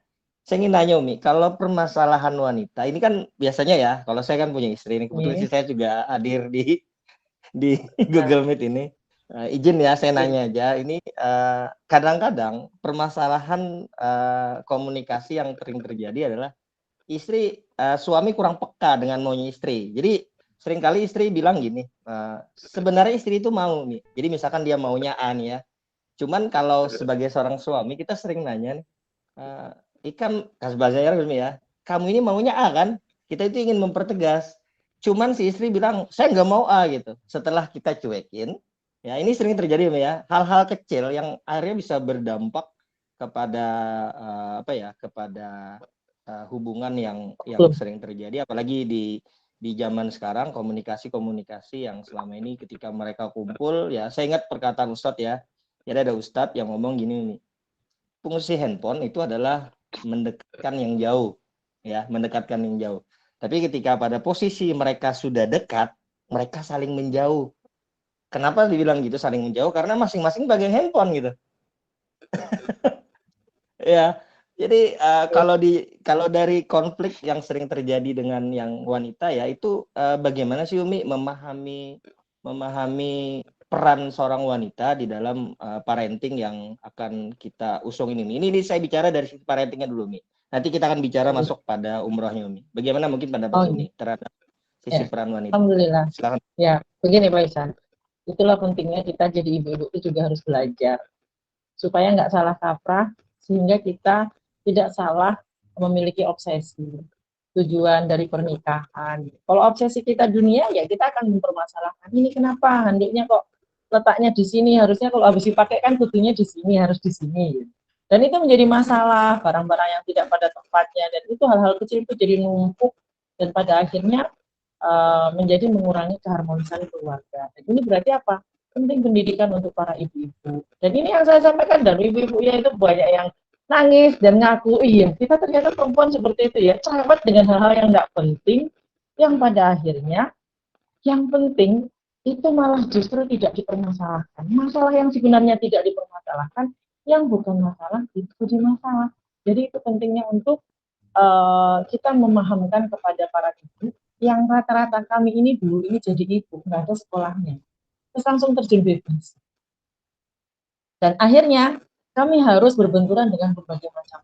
Saya ingin nanya Umi, kalau permasalahan wanita, ini kan biasanya ya, kalau saya kan punya istri, ini kebetulan sih saya juga hadir di Google Meet ini. Izin ya saya nanya aja, ini kadang-kadang permasalahan komunikasi yang sering terjadi adalah suami kurang peka dengan maunya istri. Jadi seringkali istri bilang gini, sebenarnya istri itu mau nih. Jadi misalkan dia maunya A nih ya. Cuman kalau sebagai seorang suami kita sering nanya nih, Ikam bahasanya ya, kamu ini maunya A kan? Kita itu ingin mempertegas. Cuman si istri bilang saya nggak mau A gitu. Setelah kita cuekin, ya ini sering terjadi ya. Hal-hal kecil yang akhirnya bisa berdampak kepada kepada hubungan yang sering terjadi, apalagi di zaman sekarang komunikasi yang selama ini ketika mereka kumpul ya. Saya ingat perkataan Ustadz ya. Jadi ada Ustadz yang ngomong gini nih, fungsi handphone itu adalah mendekatkan yang jauh, ya, mendekatkan yang jauh. Tapi ketika pada posisi mereka sudah dekat, mereka saling menjauh. Kenapa dibilang gitu saling menjauh? Karena masing-masing bagian handphone gitu. Ya, jadi kalau dari konflik yang sering terjadi dengan yang wanita ya itu bagaimana sih Umi memahami peran seorang wanita di dalam parenting yang akan kita usung ini. Ini saya bicara dari sisi parentingnya dulu Umi. Nanti kita akan bicara masuk pada umrohnya Umi. Bagaimana mungkin pendapat Umi terhadap sisi peran wanita? Alhamdulillah. Silakan. Ya, begini Pak Isan. Itulah pentingnya kita jadi ibu-ibu itu juga harus belajar supaya nggak salah kaprah, sehingga kita tidak salah memiliki obsesi tujuan dari pernikahan. Kalau obsesi kita dunia, ya kita akan mempermasalahkan ini kenapa handuknya kok letaknya di sini, harusnya kalau habis dipakai kan kudunya di sini, harus di sini. Dan itu menjadi masalah, barang-barang yang tidak pada tempatnya, dan itu hal-hal kecil itu jadi numpuk dan pada akhirnya menjadi mengurangi keharmonisan keluarga. Dan ini berarti apa? Penting pendidikan untuk para ibu-ibu. Dan ini yang saya sampaikan, dan ibu-ibu ya itu banyak yang nangis dan ngaku, iya kita ternyata perempuan seperti itu ya, cerewet dengan hal-hal yang nggak penting, yang pada akhirnya yang penting itu malah justru tidak dipermasalahkan. Masalah yang sebenarnya tidak dipermasalahkan, yang bukan masalah itu jadi masalah. Jadi itu pentingnya untuk kita memahamkan kepada para ibu yang rata-rata kami ini dulu ini jadi ibu, nggak ada sekolahnya, terus langsung terjun bebas. Dan akhirnya kami harus berbenturan dengan berbagai macam.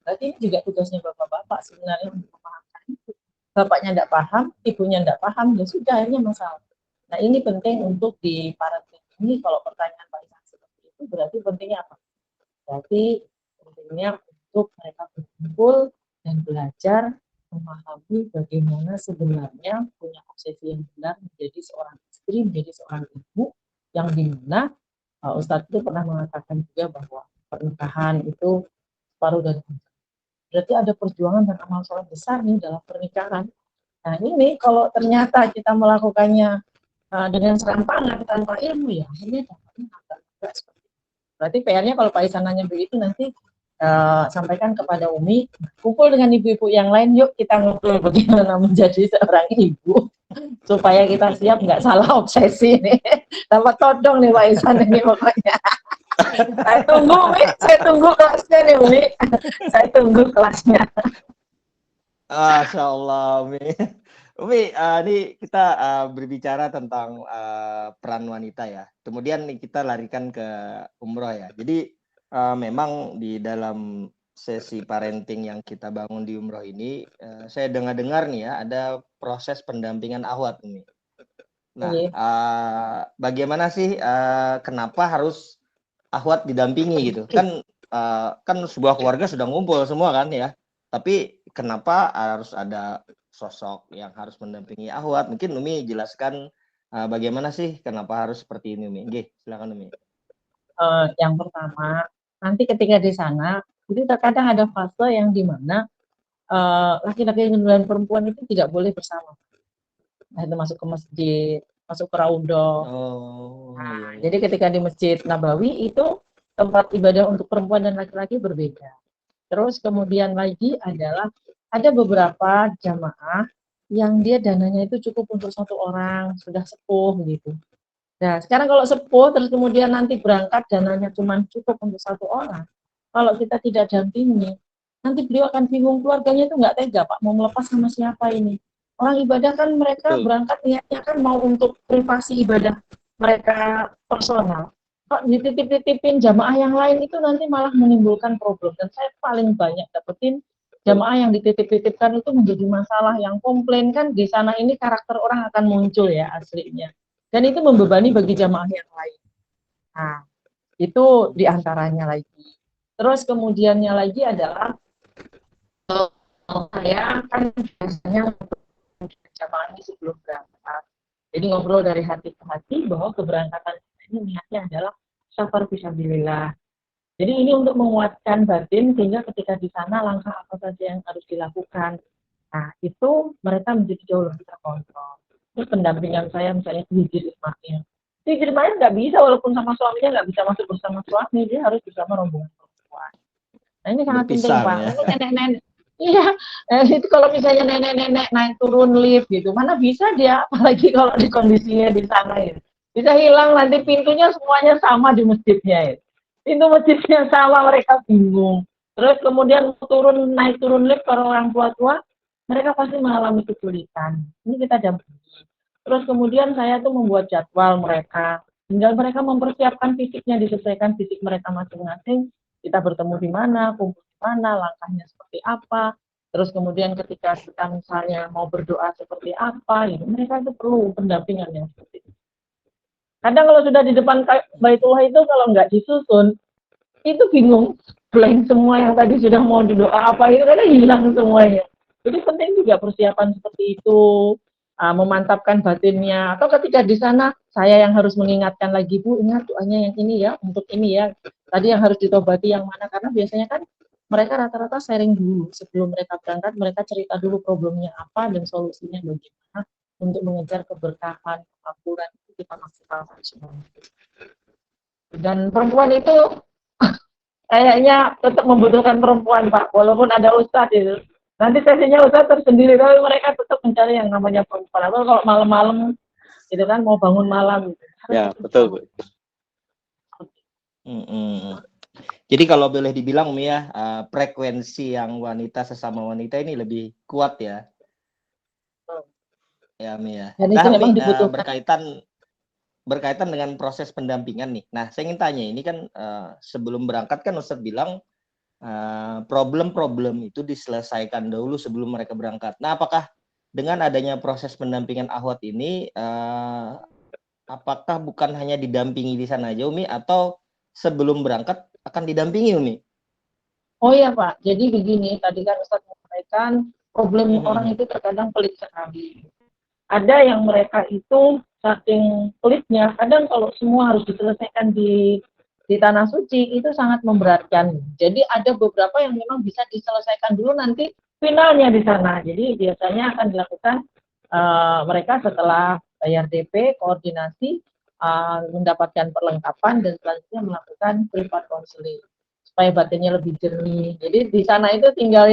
Berarti ini juga tugasnya bapak-bapak sebenarnya untuk memahamkan itu. Bapaknya tidak paham, ibunya tidak paham, ya sudah akhirnya masalah. Nah ini penting untuk di parenting ini. Kalau pertanyaan Pak Isan seperti itu, berarti pentingnya apa? Berarti pentingnya untuk mereka berkumpul dan belajar memahami bagaimana sebenarnya punya obsesi yang benar menjadi seorang istri, menjadi seorang ibu, yang dimana Ustadz itu pernah mengatakan juga bahwa pernikahan itu separuh dari hidup. Berarti ada perjuangan dan amal soleh besar nih dalam pernikahan. Nah ini kalau ternyata kita melakukannya dengan serampangan tanpa ilmu, ya akhirnya dapatnya agak seperti itu. Berarti PR-nya kalau Pak Isan nanya begitu nanti sampaikan kepada Umi, kumpul dengan ibu-ibu yang lain, yuk kita ngobrol bagaimana menjadi seorang ibu supaya kita siap nggak salah obsesi nih. Dapat todong nih Pak Isan ini pokoknya. Saya tunggu kelasnya nih Umi. Saya tunggu kelasnya. Masya Allah Umi. Umi, ini kita berbicara tentang peran wanita ya. Kemudian kita larikan ke umroh ya. Jadi memang di dalam sesi parenting yang kita bangun di umroh ini, saya dengar-dengar nih ya, ada proses pendampingan ahwat ini. Nah, bagaimana sih kenapa harus ahwat didampingi gitu? Kan sebuah keluarga sudah ngumpul semua kan ya. Tapi kenapa harus ada sosok yang harus mendampingi ahwat? Mungkin Umi jelaskan bagaimana sih kenapa harus seperti ini Umi? Nggih, silakan Umi. Yang pertama, nanti ketika di sana itu terkadang ada fase yang dimana laki-laki dan perempuan itu tidak boleh bersama. Nah, itu masuk ke masjid, masuk ke raudhah. Jadi ketika di Masjid Nabawi itu tempat ibadah untuk perempuan dan laki-laki berbeda. Terus kemudian lagi adalah ada beberapa jamaah yang dia dananya itu cukup untuk satu orang, sudah sepuh gitu. Nah, sekarang kalau sepuh terus kemudian nanti berangkat dananya cuma cukup untuk satu orang, kalau kita tidak dampingi, nanti beliau akan bingung, keluarganya itu nggak tega Pak, mau melepas sama siapa ini? Orang ibadah kan mereka berangkat niatnya kan mau untuk privasi ibadah mereka personal. Kok dititip-titipin jamaah yang lain itu nanti malah menimbulkan problem. Dan saya paling banyak dapetin jamaah yang dititip-titipkan itu menjadi masalah, yang komplain kan di sana ini karakter orang akan muncul ya aslinya. Dan itu membebani bagi jamaah yang lain. Nah, itu diantaranya lagi. Terus kemudiannya lagi adalah saya kan biasanya jamaah ini sebelum berangkat. Jadi ngobrol dari hati ke hati bahwa keberangkatan ini niatnya adalah safar fisabilillah. Jadi ini untuk menguatkan batin sehingga ketika di sana langkah apa saja yang harus dilakukan. Nah, itu mereka menjadi jauh lebih terkontrol. Terus pendampingan saya misalnya Hijir Ismail. Hijir Ismail nggak bisa, walaupun sama suaminya nggak bisa masuk bersama suami, dia harus bersama rombongan perempuan. Nah, ini sangat penting, Berpisah Pak. ya. Ini nenek-nenek. Iya, itu kalau misalnya nenek-nenek naik turun lift gitu, mana bisa dia, apalagi kalau di kondisinya di sana ya. Bisa hilang nanti pintunya semuanya sama di masjidnya ya. Pintu masjidnya sama, mereka bingung. Terus kemudian naik turun lift para orang tua-tua, mereka pasti mengalami kesulitan. Ini kita dampingi. Terus kemudian saya tuh membuat jadwal mereka, tinggal mereka mempersiapkan fisiknya, disesuaikan fisik mereka masing-masing. Kita bertemu di mana, kumpul di mana, langkahnya seperti apa. Terus kemudian ketika kita misalnya mau berdoa seperti apa, gitu, mereka itu perlu pendampingan yang seperti itu. Kadang kalau sudah di depan Baitullah itu kalau nggak disusun, itu bingung, blank semua yang tadi sudah mau didoa apa itu karena hilang semuanya. Jadi penting juga persiapan seperti itu, memantapkan batinnya. Atau ketika di sana saya yang harus mengingatkan lagi, Bu, ingat doanya yang ini ya, untuk ini ya. Tadi yang harus ditobati yang mana, karena biasanya kan mereka rata-rata sharing dulu sebelum mereka berangkat, mereka cerita dulu problemnya apa dan solusinya bagaimana untuk mengejar keberkahan, kemakmuran itu kita maksimalkan semua. Dan perempuan itu kayaknya tetap membutuhkan perempuan, Pak, walaupun ada ustadz itu. Nanti sesinya ustadz tersendiri, tapi mereka tetap mencari yang namanya perempuan. Atau kalau malam-malam, itu kan mau bangun malam. Gitu. Ya, betul, Bu. Jadi kalau boleh dibilang Umi ya, frekuensi yang wanita sesama wanita ini lebih kuat ya. Ya Umi ya. Dan Nah itu memang Umi, dibutuhkan. berkaitan dengan proses pendampingan nih. Nah saya ingin tanya, ini kan sebelum berangkat kan Ustadz bilang problem-problem itu diselesaikan dahulu sebelum mereka berangkat. Nah apakah dengan adanya proses pendampingan akhwat ini, apakah bukan hanya didampingi di sana aja Umi, atau sebelum berangkat akan didampingi Umi? Oh iya Pak, jadi begini, tadi kan Ustadz menyampaikan problem orang itu terkadang pelit sekali. Ada yang mereka itu saking pelitnya, kadang kalau semua harus diselesaikan di tanah suci itu sangat memberatkan. Jadi ada beberapa yang memang bisa diselesaikan dulu, nanti finalnya di sana. Jadi biasanya akan dilakukan mereka setelah bayar DP, koordinasi, mendapatkan perlengkapan dan selanjutnya melakukan privat counseling supaya batinnya lebih jernih. Jadi di sana itu tinggal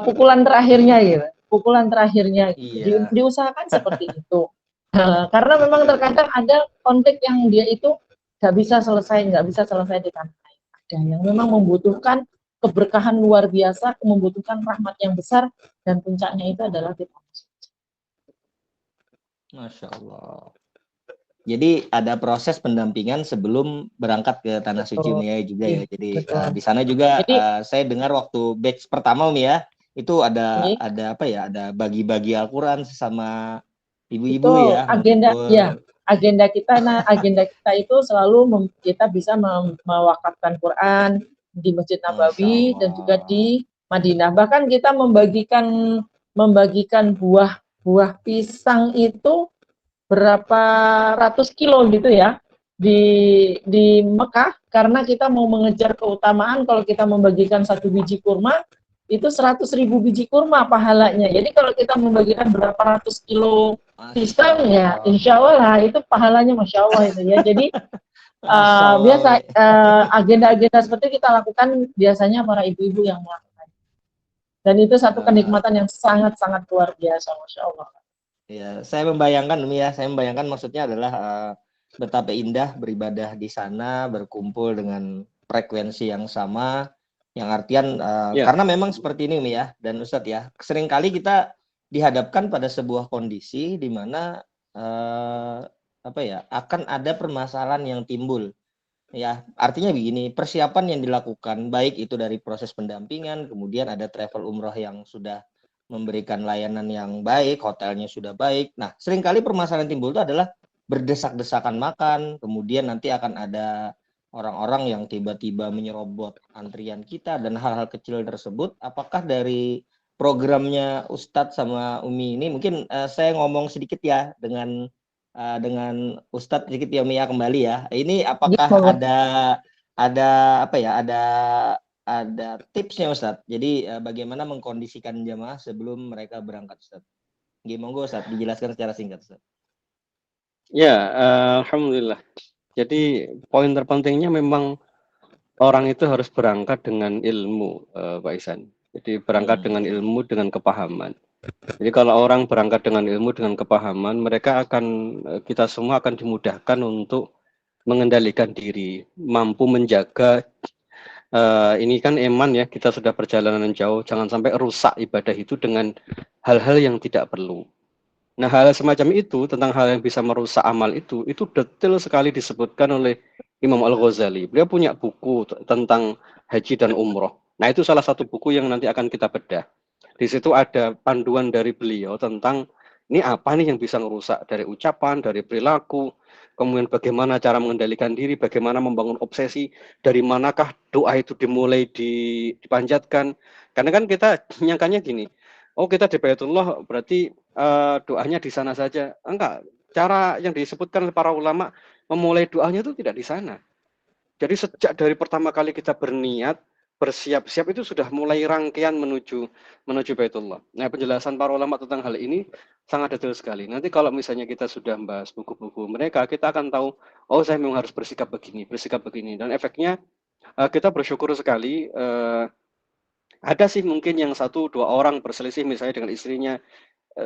pukulan terakhirnya gitu. Pukulan terakhirnya gitu. Iya. Diusahakan seperti itu. Karena memang terkadang ada konflik yang dia itu nggak bisa selesai di tanah air. Ada yang memang membutuhkan keberkahan luar biasa, membutuhkan rahmat yang besar, dan puncaknya itu adalah di tanah suci. Masya Allah. Jadi ada proses pendampingan sebelum berangkat ke tanah suci Umi ya juga ya. Jadi di sana juga saya dengar waktu batch pertama Umi ya, itu ada apa ya? Ada bagi-bagi Al-Qur'an sesama ibu-ibu ya. Agenda kita itu selalu kita bisa mewakafkan Quran di Masjid Nabawi dan juga di Madinah. Bahkan kita membagikan buah pisang itu berapa ratus kilo gitu ya di Mekah, karena kita mau mengejar keutamaan. Kalau kita membagikan 1 biji kurma itu 100.000 biji kurma pahalanya. Jadi kalau kita membagikan berapa ratus kilo pisang ya insya Allah itu pahalanya Masya Allah itu ya. Jadi biasa agenda-agenda seperti kita lakukan biasanya para ibu-ibu yang melakukan. Dan itu satu kenikmatan yang sangat-sangat luar biasa, Masya Allah. Ya, saya membayangkan maksudnya adalah betapa indah beribadah di sana, berkumpul dengan frekuensi yang sama, yang artian karena memang seperti ini Umi ya, dan Ustadz ya, seringkali kita dihadapkan pada sebuah kondisi di mana akan ada permasalahan yang timbul. Ya, artinya begini, persiapan yang dilakukan baik itu dari proses pendampingan, kemudian ada travel umroh yang sudah memberikan layanan yang baik, hotelnya sudah baik. Nah, seringkali permasalahan timbul itu adalah berdesak-desakan makan, kemudian nanti akan ada orang-orang yang tiba-tiba menyerobot antrian kita dan hal-hal kecil tersebut. Apakah dari programnya Ustadz sama Umi ini, mungkin saya ngomong sedikit ya dengan Ustadz sedikit ya Mia kembali ya. Ini apakah ada ada tipsnya Ustadz? Jadi bagaimana mengkondisikan jamaah sebelum mereka berangkat Ustadz? Monggo Ustadz dijelaskan secara singkat Ustadz. Ya, alhamdulillah. Jadi poin terpentingnya memang orang itu harus berangkat dengan ilmu, Pak Ihsan. Jadi berangkat dengan ilmu, dengan kepahaman. Jadi kalau orang berangkat dengan ilmu, dengan kepahaman, mereka kita semua akan dimudahkan untuk mengendalikan diri, mampu menjaga, ini kan iman ya, kita sudah perjalanan jauh, jangan sampai rusak ibadah itu dengan hal-hal yang tidak perlu. Nah, hal semacam itu, tentang hal yang bisa merusak amal itu detail sekali disebutkan oleh Imam Al-Ghazali. Beliau punya buku tentang haji dan umroh. Nah, itu salah satu buku yang nanti akan kita bedah. Di situ ada panduan dari beliau tentang ini apa nih yang bisa merusak, dari ucapan, dari perilaku, kemudian bagaimana cara mengendalikan diri, bagaimana membangun obsesi, dari manakah doa itu dimulai dipanjatkan. Karena kan kita nyangkanya gini, oh kita di Baitullah berarti doanya di sana saja. Enggak, cara yang disebutkan oleh para ulama memulai doanya itu tidak di sana. Jadi sejak dari pertama kali kita berniat, bersiap-siap itu sudah mulai rangkaian menuju Baitullah. Nah, penjelasan para ulama tentang hal ini sangat detail sekali. Nanti kalau misalnya kita sudah membahas buku-buku mereka, kita akan tahu, oh saya memang harus bersikap begini. Dan efeknya kita bersyukur sekali, ada sih mungkin yang 1-2 orang berselisih misalnya dengan istrinya,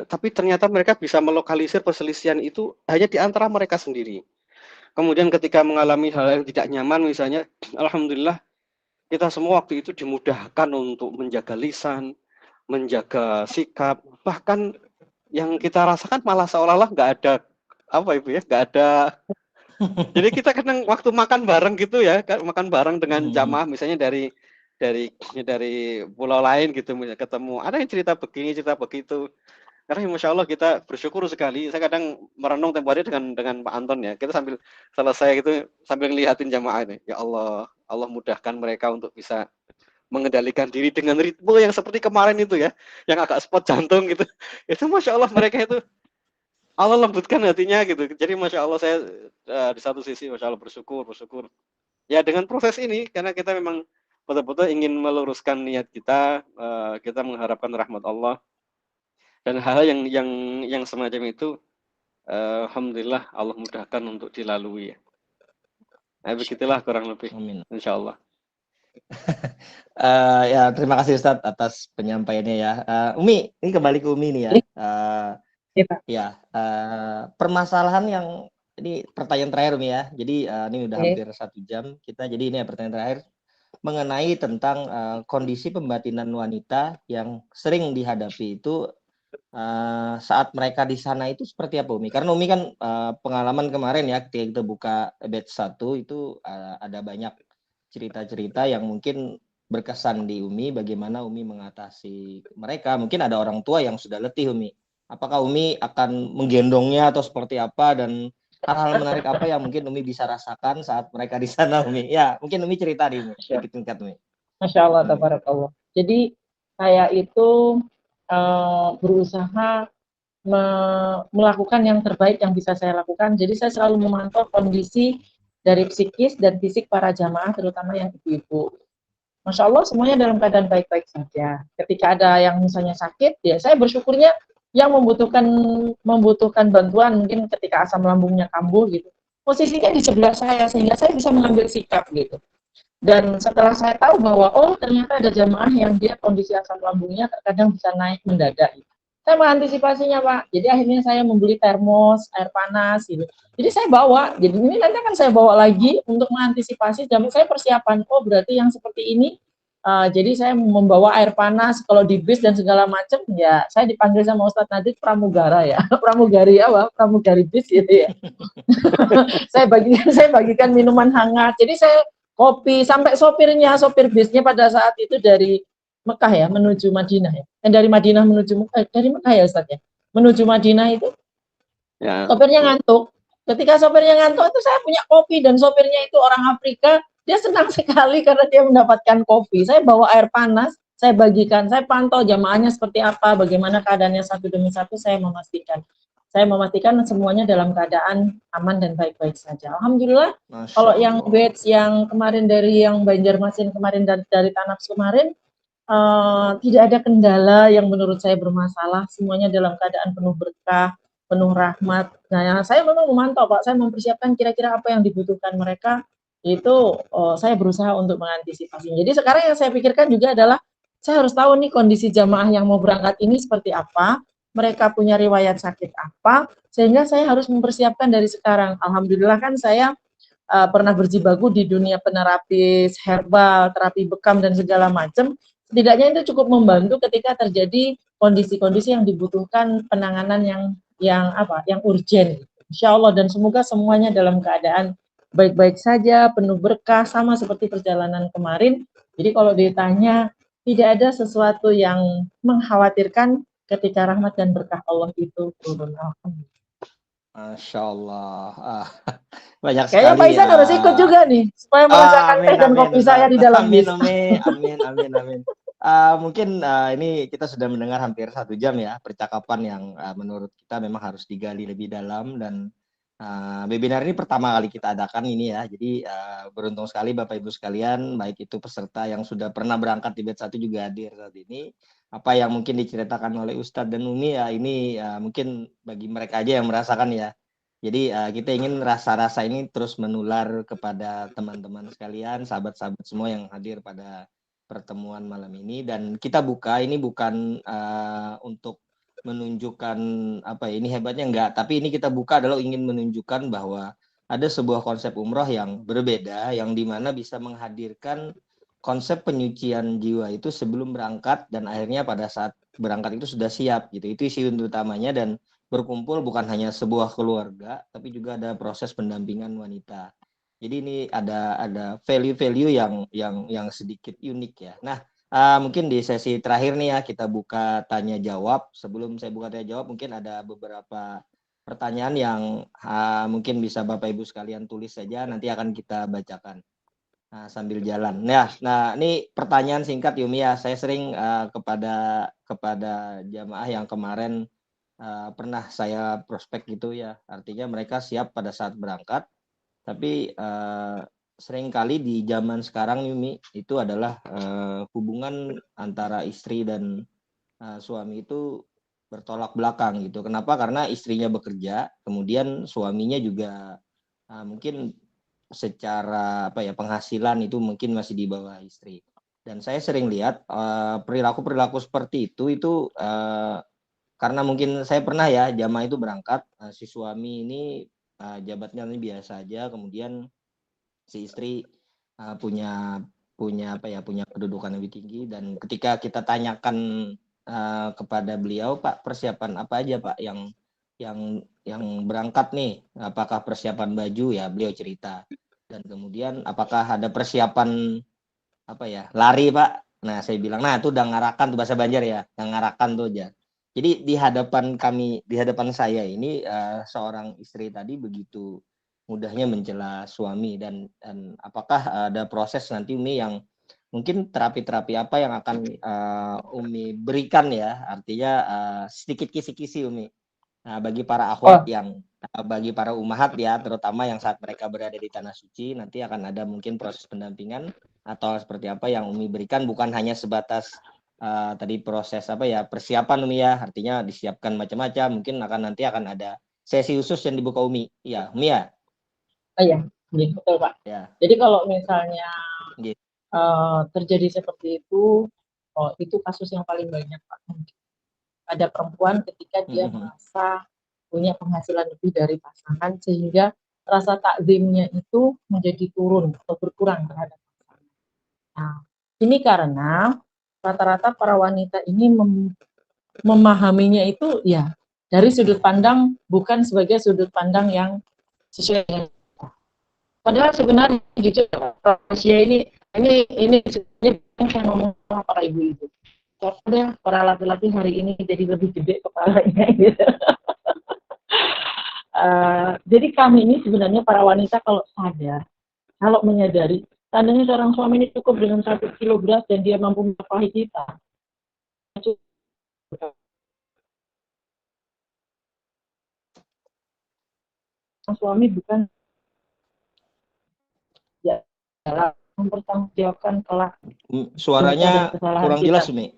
tapi ternyata mereka bisa melokalisir perselisihan itu hanya di antara mereka sendiri. Kemudian ketika mengalami hal yang tidak nyaman misalnya, alhamdulillah kita semua waktu itu dimudahkan untuk menjaga lisan, menjaga sikap, bahkan yang kita rasakan malah seolah-olah nggak ada nggak ada. Jadi kita kadang waktu makan bareng gitu ya, makan bareng dengan jamaah misalnya dari pulau lain gitu, misalnya ketemu ada yang cerita begini, cerita begitu. Karena Masya Allah kita bersyukur sekali. Saya kadang merenung tempo hari dengan Pak Anton ya. Kita sambil selesai gitu, sambil ngeliatin jamaah ini. Ya Allah, Allah mudahkan mereka untuk bisa mengendalikan diri dengan ritme yang seperti kemarin itu ya, yang agak spot jantung gitu. Itu Masya Allah mereka itu, Allah lembutkan hatinya gitu. Jadi Masya Allah saya di satu sisi Masya Allah bersyukur. Ya dengan proses ini, karena kita memang betul-betul ingin meluruskan niat kita, kita mengharapkan rahmat Allah. Dan hal yang semacam itu, alhamdulillah Allah mudahkan untuk dilalui. Nah, begitulah kurang lebih. Amin. Insya Allah. Ya terima kasih Ustadz atas penyampaiannya ya. Umi, ini kembali ke Umi nih ya. Permasalahan yang ini pertanyaan terakhir Umi ya. Jadi ini udah hampir 1 jam kita. Jadi ini pertanyaan terakhir mengenai tentang kondisi pembatinan wanita yang sering dihadapi itu saat mereka di sana itu seperti apa Umi? Karena Umi kan pengalaman kemarin ya ketika kita buka batch 1 itu ada banyak cerita-cerita yang mungkin berkesan di Umi, bagaimana Umi mengatasi mereka. Mungkin ada orang tua yang sudah letih Umi. Apakah Umi akan menggendongnya atau seperti apa, dan hal-hal menarik apa yang mungkin Umi bisa rasakan saat mereka di sana Umi? Ya mungkin Umi cerita nih Umi, sedikit singkat Umi. Masya Allah, tabarakallah. Jadi saya itu berusaha melakukan yang terbaik yang bisa saya lakukan. Jadi saya selalu memantau kondisi dari psikis dan fisik para jamaah, terutama yang ibu-ibu. Masya Allah semuanya dalam keadaan baik-baik saja. Ketika ada yang misalnya sakit, ya saya bersyukurnya yang membutuhkan bantuan, mungkin ketika asam lambungnya kambuh gitu, posisinya di sebelah saya sehingga saya bisa mengambil sikap gitu. Dan setelah saya tahu bahwa oh ternyata ada jamaah yang dia kondisi asam lambungnya terkadang bisa naik mendadak, saya mengantisipasinya Pak. Jadi akhirnya saya membeli termos air panas gitu. Jadi saya bawa. Jadi ini nanti akan saya bawa lagi untuk mengantisipasi. Saya persiapan. Oh berarti yang seperti ini Jadi saya membawa air panas kalau di bis dan segala macam, ya saya dipanggil sama Ustadz Nadid pramugara ya, pramugari apa? Pramugari bis gitu ya. saya bagikan minuman hangat. Jadi saya kopi sampai sopir bisnya pada saat itu dari Mekah ya menuju Madinah ya. Dari Madinah menuju dari Mekah ya Ustadz ya. Menuju Madinah itu Ya. sopirnya ngantuk. Ketika sopirnya ngantuk itu saya punya kopi dan sopirnya itu orang Afrika. Dia senang sekali karena dia mendapatkan kopi. Saya bawa air panas, saya bagikan, saya pantau jamaahnya seperti apa, bagaimana keadaannya satu demi satu, saya memastikan. Saya memastikan semuanya dalam keadaan aman dan baik-baik saja. Alhamdulillah, Masya kalau yang Allah. batch yang kemarin dari yang Banjarmasin kemarin dan dari Tanaps kemarin, tidak ada kendala yang menurut saya bermasalah. Semuanya dalam keadaan penuh berkah, penuh rahmat. Nah, saya memang memantau Pak, saya mempersiapkan kira-kira apa yang dibutuhkan mereka, itu saya berusaha untuk mengantisipasi. Jadi sekarang yang saya pikirkan juga adalah saya harus tahu nih kondisi jamaah yang mau berangkat ini seperti apa, mereka punya riwayat sakit apa, sehingga saya harus mempersiapkan dari sekarang. Alhamdulillah kan saya pernah berjibaku di dunia penerapi herbal, terapi bekam dan segala macam. Setidaknya itu cukup membantu ketika terjadi kondisi-kondisi yang dibutuhkan penanganan yang urgent. Insya Allah dan semoga semuanya dalam keadaan baik-baik saja, penuh berkah, sama seperti perjalanan kemarin. Jadi kalau ditanya, tidak ada sesuatu yang mengkhawatirkan ketika rahmat dan berkah Allah itu turun. Masya Allah. Banyak Kayaknya sekali Pak Isan harus ikut juga nih, supaya merasakan teh amin, dan amin, kopi Ustaz. saya di dalam Amin, bis. amin. Mungkin ini kita sudah mendengar hampir 1 jam ya percakapan yang menurut kita memang harus digali lebih dalam, dan webinar ini pertama kali kita adakan ini ya. Jadi beruntung sekali Bapak Ibu sekalian, baik itu peserta yang sudah pernah berangkat di batch 1 juga hadir saat ini. Apa yang mungkin diceritakan oleh Ustadz dan Umi ya ini mungkin bagi mereka aja yang merasakan ya. Jadi kita ingin rasa-rasa ini terus menular kepada teman-teman sekalian, sahabat-sahabat semua yang hadir pada pertemuan malam ini. Dan kita buka ini bukan untuk menunjukkan apa ya, ini hebatnya enggak, tapi ini kita buka adalah ingin menunjukkan bahwa ada sebuah konsep umroh yang berbeda, yang dimana bisa menghadirkan konsep penyucian jiwa itu sebelum berangkat dan akhirnya pada saat berangkat itu sudah siap gitu. Itu isi utamanya, dan berkumpul bukan hanya sebuah keluarga tapi juga ada proses pendampingan wanita. Jadi ini ada value-value yang sedikit unik ya. Nah, mungkin di sesi terakhir nih ya kita buka tanya jawab. Sebelum saya buka tanya jawab, mungkin ada beberapa pertanyaan yang mungkin bisa Bapak Ibu sekalian tulis saja, nanti akan kita bacakan sambil jalan. Nah, ini pertanyaan singkat Yumi ya. Saya sering kepada jamaah yang kemarin pernah saya prospek gitu ya. Artinya mereka siap pada saat berangkat, tapi seringkali di zaman sekarang Yumi itu adalah hubungan antara istri dan suami itu bertolak belakang gitu. Kenapa? Karena istrinya bekerja, kemudian suaminya juga mungkin secara penghasilan itu mungkin masih di bawah istri. Dan saya sering lihat perilaku seperti itu karena mungkin saya pernah ya jamaah itu berangkat, si suami ini jabatannya biasa aja, kemudian si istri punya kedudukan lebih tinggi, dan ketika kita tanyakan kepada beliau, Pak, persiapan apa aja Pak yang berangkat nih, apakah persiapan baju ya, beliau cerita, dan kemudian apakah ada persiapan lari Pak. Nah saya bilang, nah itu udah ngarakan tuh, bahasa Banjar ya, yang ngarakan tuh aja. Jadi di hadapan saya ini seorang istri tadi begitu mudahnya mencela suami, dan apakah ada proses nanti Umi yang mungkin terapi-terapi apa yang akan Umi berikan ya, artinya sedikit kisi-kisi Umi bagi para akhwat bagi para umahat ya, terutama yang saat mereka berada di tanah suci, nanti akan ada mungkin proses pendampingan atau seperti apa yang Umi berikan, bukan hanya sebatas tadi proses persiapan Umi ya, artinya disiapkan macam-macam, mungkin nanti akan ada sesi khusus yang dibuka Umi ya, Umi ya. Iya, betul Pak. Ya. Jadi kalau misalnya Gitu. terjadi seperti itu kasus yang paling banyak Pak. Ada perempuan ketika dia merasa punya penghasilan lebih dari pasangan, sehingga rasa takzimnya itu menjadi turun atau berkurang terhadap pasangan. Nah, Ini karena rata-rata para wanita ini memahaminya itu ya dari sudut pandang, bukan sebagai sudut pandang yang sesuai dengan. Padahal sebenarnya jujur Asia ini sebenarnya yang ngomong sama para ibu-ibu. Karena para laki-laki hari ini jadi lebih gede kepalanya gitu. Jadi kami ini sebenarnya para wanita kalau sadar, kalau menyadari, tandanya seorang suami ini cukup dengan 1 kilo beras dan dia mampu menafkahi kita. Suami bukan ya dalam mempertanggungjawabkan kelak. Suaranya kurang jelas, Umi.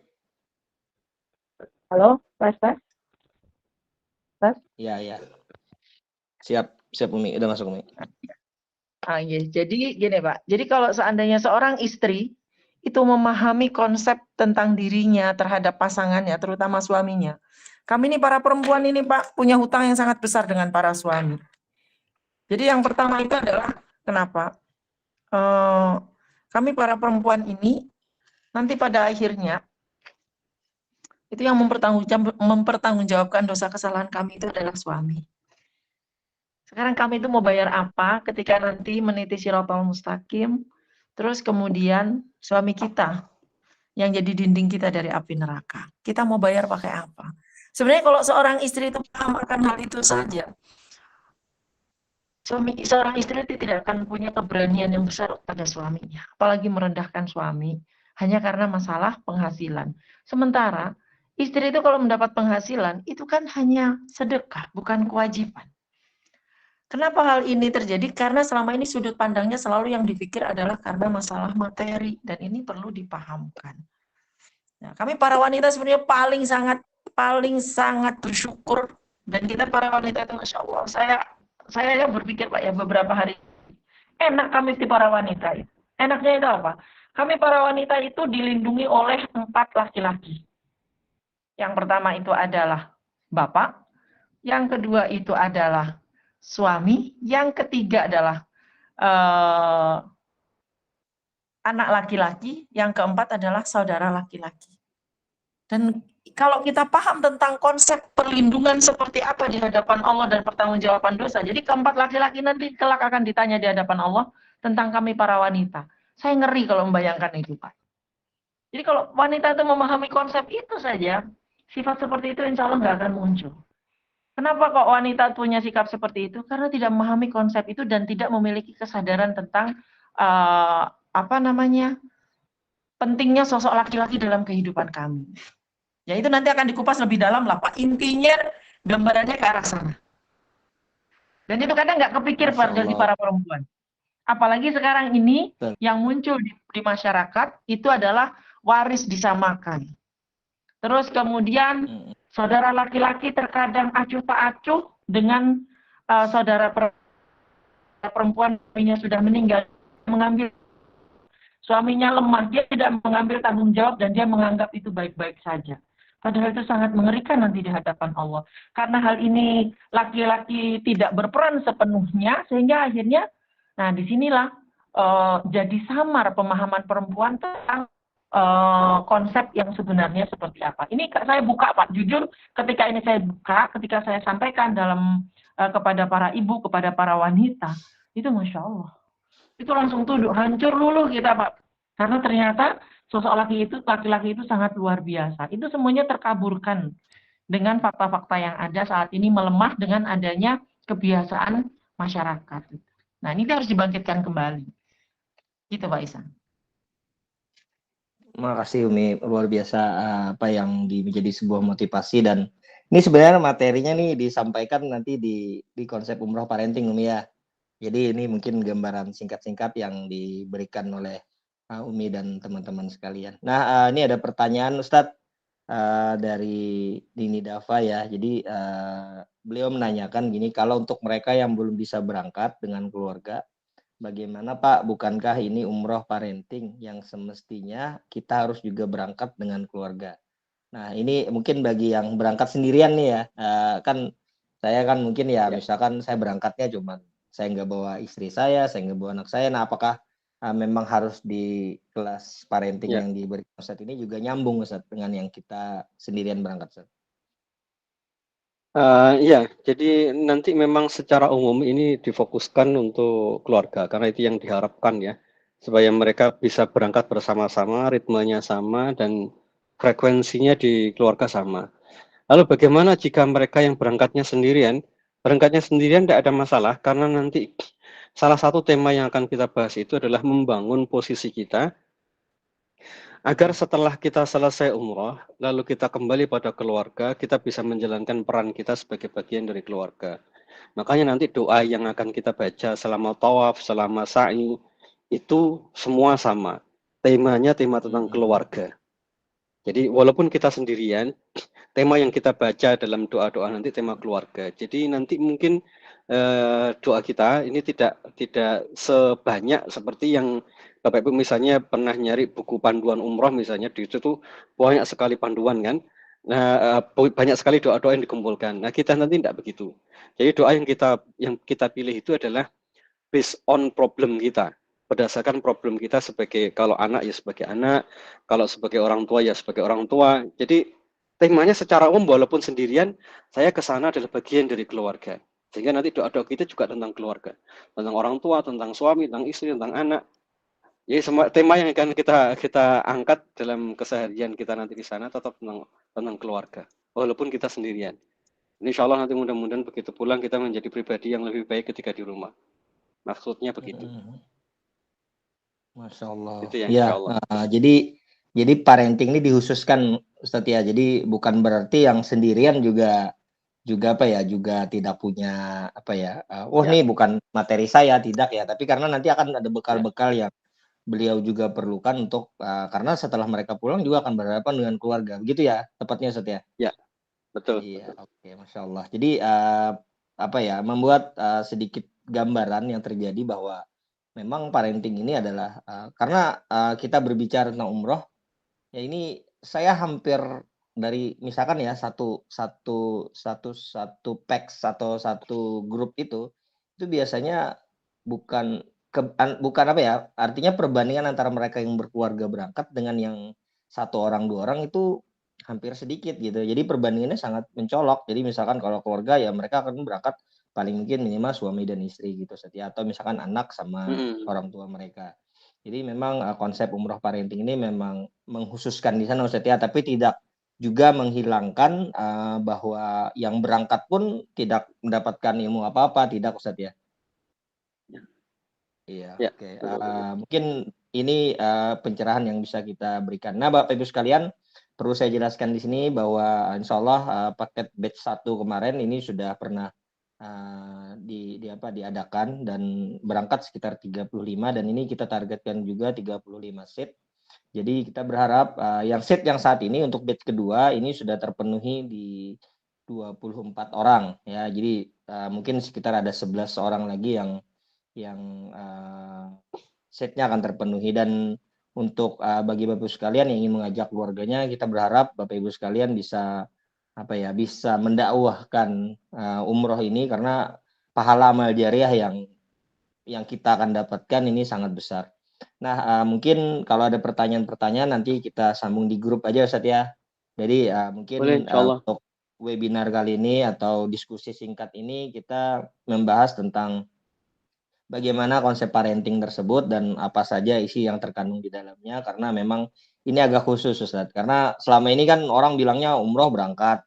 Halo, tes. Iya. Siap Umi, udah masuk Umi. Iya. Jadi gini Pak, jadi kalau seandainya seorang istri itu memahami konsep tentang dirinya terhadap pasangannya, terutama suaminya. Kami ini para perempuan ini Pak, punya hutang yang sangat besar dengan para suami. Jadi yang pertama itu adalah, kenapa? Kami para perempuan ini, nanti pada akhirnya, itu yang mempertanggungjawabkan dosa kesalahan kami itu adalah suami. Sekarang kami itu mau bayar apa ketika nanti meniti Shiratal Mustaqim, terus kemudian suami kita yang jadi dinding kita dari api neraka. Kita mau bayar pakai apa? Sebenarnya kalau seorang istri itu paham akan hal itu saja, seorang istri itu tidak akan punya keberanian yang besar pada suaminya, apalagi merendahkan suami hanya karena masalah penghasilan. Sementara istri itu kalau mendapat penghasilan itu kan hanya sedekah, bukan kewajiban. Kenapa hal ini terjadi? Karena selama ini sudut pandangnya selalu yang dipikir adalah karena masalah materi, dan ini perlu dipahamkan. Nah, kami para wanita sebenarnya paling sangat bersyukur, dan kita para wanita itu Masya Allah, saya berpikir Pak ya beberapa hari, enak kami di para wanita itu. Enaknya itu apa? Kami para wanita itu dilindungi oleh 4 laki-laki. Yang pertama itu adalah bapak, yang kedua itu adalah suami, yang ketiga adalah anak laki-laki, yang keempat adalah saudara laki-laki. Dan kalau kita paham tentang konsep perlindungan seperti apa di hadapan Allah dan pertanggungjawaban dosa, jadi keempat laki-laki nanti kelak akan ditanya di hadapan Allah tentang kami para wanita. Saya ngeri kalau membayangkan itu, Pak. Jadi kalau wanita itu memahami konsep itu saja, sifat seperti itu insya Allah nggak akan muncul. Kenapa kok wanita punya sikap seperti itu? Karena tidak memahami konsep itu dan tidak memiliki kesadaran tentang pentingnya sosok laki-laki dalam kehidupan kami. Ya itu nanti akan dikupas lebih dalam lah Pak. Intinya gambarannya ke arah sana. Dan itu kadang nggak kepikir dari para perempuan. Apalagi sekarang ini yang muncul di masyarakat itu adalah waris disamakan. Terus kemudian saudara laki-laki terkadang acuh tak acuh dengan saudara perempuan yang sudah meninggal, mengambil suaminya lemah, dia tidak mengambil tanggung jawab dan dia menganggap itu baik-baik saja. Padahal itu sangat mengerikan nanti di hadapan Allah. Karena hal ini laki-laki tidak berperan sepenuhnya, sehingga akhirnya, nah disinilah jadi samar pemahaman perempuan tentang konsep yang sebenarnya seperti apa. Ini saya buka Pak, jujur ketika ini saya buka, ketika saya sampaikan kepada para ibu, kepada para wanita, itu Masya Allah. Itu langsung tunduk, hancur luluh kita Pak. Karena ternyata sosok laki-laki itu sangat luar biasa. Itu semuanya terkaburkan dengan fakta-fakta yang ada saat ini melemah dengan adanya kebiasaan masyarakat. Nah ini harus dibangkitkan kembali. Gitu Pak Isan. Makasih Umi, luar biasa apa yang menjadi sebuah motivasi, dan ini sebenarnya materinya nih disampaikan nanti di konsep umroh parenting Umi ya. Jadi ini mungkin gambaran singkat-singkat yang diberikan oleh Umi dan teman-teman sekalian. Nah ini ada pertanyaan Ustadz dari Dini Dava ya. Jadi beliau menanyakan gini, kalau untuk mereka yang belum bisa berangkat dengan keluarga, bagaimana Pak, bukankah ini umroh parenting yang semestinya kita harus juga berangkat dengan keluarga? Nah ini mungkin bagi yang berangkat sendirian nih ya, kan saya kan mungkin ya misalkan saya berangkatnya cuman saya nggak bawa istri saya nggak bawa anak saya, nah apakah memang harus di kelas parenting Ya. yang diberikan Ustadz ini juga nyambung Ustadz dengan yang kita sendirian berangkat Ustadz. Iya, jadi nanti memang secara umum ini difokuskan untuk keluarga karena itu yang diharapkan ya, supaya mereka bisa berangkat bersama-sama, ritmenya sama dan frekuensinya di keluarga sama. Lalu bagaimana jika mereka yang berangkatnya sendirian? Berangkatnya sendirian tidak ada masalah karena nanti salah satu tema yang akan kita bahas itu adalah membangun posisi kita agar setelah kita selesai umroh, lalu kita kembali pada keluarga, kita bisa menjalankan peran kita sebagai bagian dari keluarga. Makanya nanti doa yang akan kita baca selama tawaf, selama sa'i, itu semua sama. Temanya tema tentang keluarga. Jadi walaupun kita sendirian, tema yang kita baca dalam doa-doa nanti tema keluarga. Jadi nanti mungkin doa kita ini tidak sebanyak seperti yang Bapak Ibu misalnya pernah nyari buku panduan umroh misalnya di itu tuh banyak sekali panduan kan. Nah, banyak sekali doa-doa yang dikumpulkan. Nah, kita nanti tidak begitu. Jadi doa yang kita pilih itu adalah based on problem kita. Berdasarkan problem kita sebagai kalau anak ya sebagai anak, kalau sebagai orang tua ya sebagai orang tua. Jadi temanya secara umum walaupun sendirian, saya ke sana adalah bagian dari keluarga. Sehingga nanti doa-doa kita juga tentang keluarga, tentang orang tua, tentang suami, tentang istri, tentang anak. Jadi semua tema yang akan kita angkat dalam keseharian kita nanti di sana tetap tentang keluarga, walaupun kita sendirian. Insya Allah nanti mudah-mudahan begitu pulang kita menjadi pribadi yang lebih baik ketika di rumah. Maksudnya begitu. Masya Allah. Itu ya, Ya, insya Allah. jadi parenting ini dikhususkan Ustadz ya. Jadi bukan berarti yang sendirian juga apa ya, juga tidak punya apa ya. Ya. Nih bukan materi saya, tidak ya. Tapi karena nanti akan ada Ya. bekal-bekal yang beliau juga perlukan untuk karena setelah mereka pulang juga akan berhadapan dengan keluarga. Begitu ya, tepatnya Ustadz ya. Ya, betul. Iya, Betul. oke, Masya Allah. Jadi apa ya, membuat sedikit gambaran yang terjadi bahwa memang parenting ini adalah karena kita berbicara tentang umroh, ya ini saya hampir dari misalkan ya satu packs atau satu grup itu biasanya bukan bukan apa ya, artinya perbandingan antara mereka yang berkeluarga berangkat dengan yang satu orang dua orang itu hampir sedikit gitu. Jadi perbandingannya sangat mencolok. Jadi misalkan kalau keluarga ya mereka akan berangkat paling mungkin minimal suami dan istri gitu setia, atau misalkan anak sama orang tua mereka. Jadi memang konsep umroh parenting ini memang mengkhususkan di sana Ustadz ya, tapi tidak juga menghilangkan bahwa yang berangkat pun tidak mendapatkan ilmu apa-apa, tidak Ustadz ya. Iya, Ya, oke. betul. Mungkin ini pencerahan yang bisa kita berikan. Nah, Bapak Ibu sekalian, perlu saya jelaskan di sini bahwa insya Allah paket batch 1 kemarin ini sudah pernah diadakan dan berangkat sekitar 35 dan ini kita targetkan juga 35 seat. Jadi kita berharap yang seat yang saat ini untuk batch kedua ini sudah terpenuhi di 24 orang ya. Jadi mungkin sekitar ada 11 orang lagi yang setnya akan terpenuhi. Dan untuk bagi Bapak Ibu sekalian yang ingin mengajak keluarganya, kita berharap Bapak Ibu sekalian bisa bisa mendakwahkan umroh ini karena pahala amal jariah yang kita akan dapatkan ini sangat besar. Nah, mungkin kalau ada pertanyaan-pertanyaan nanti kita sambung di grup aja Ustadz ya. Jadi Boleh, mungkin insya Allah. untuk webinar kali ini atau diskusi singkat ini kita membahas tentang bagaimana konsep parenting tersebut dan apa saja isi yang terkandung di dalamnya, karena memang ini agak khusus Ustadz. Karena selama ini kan orang bilangnya umroh berangkat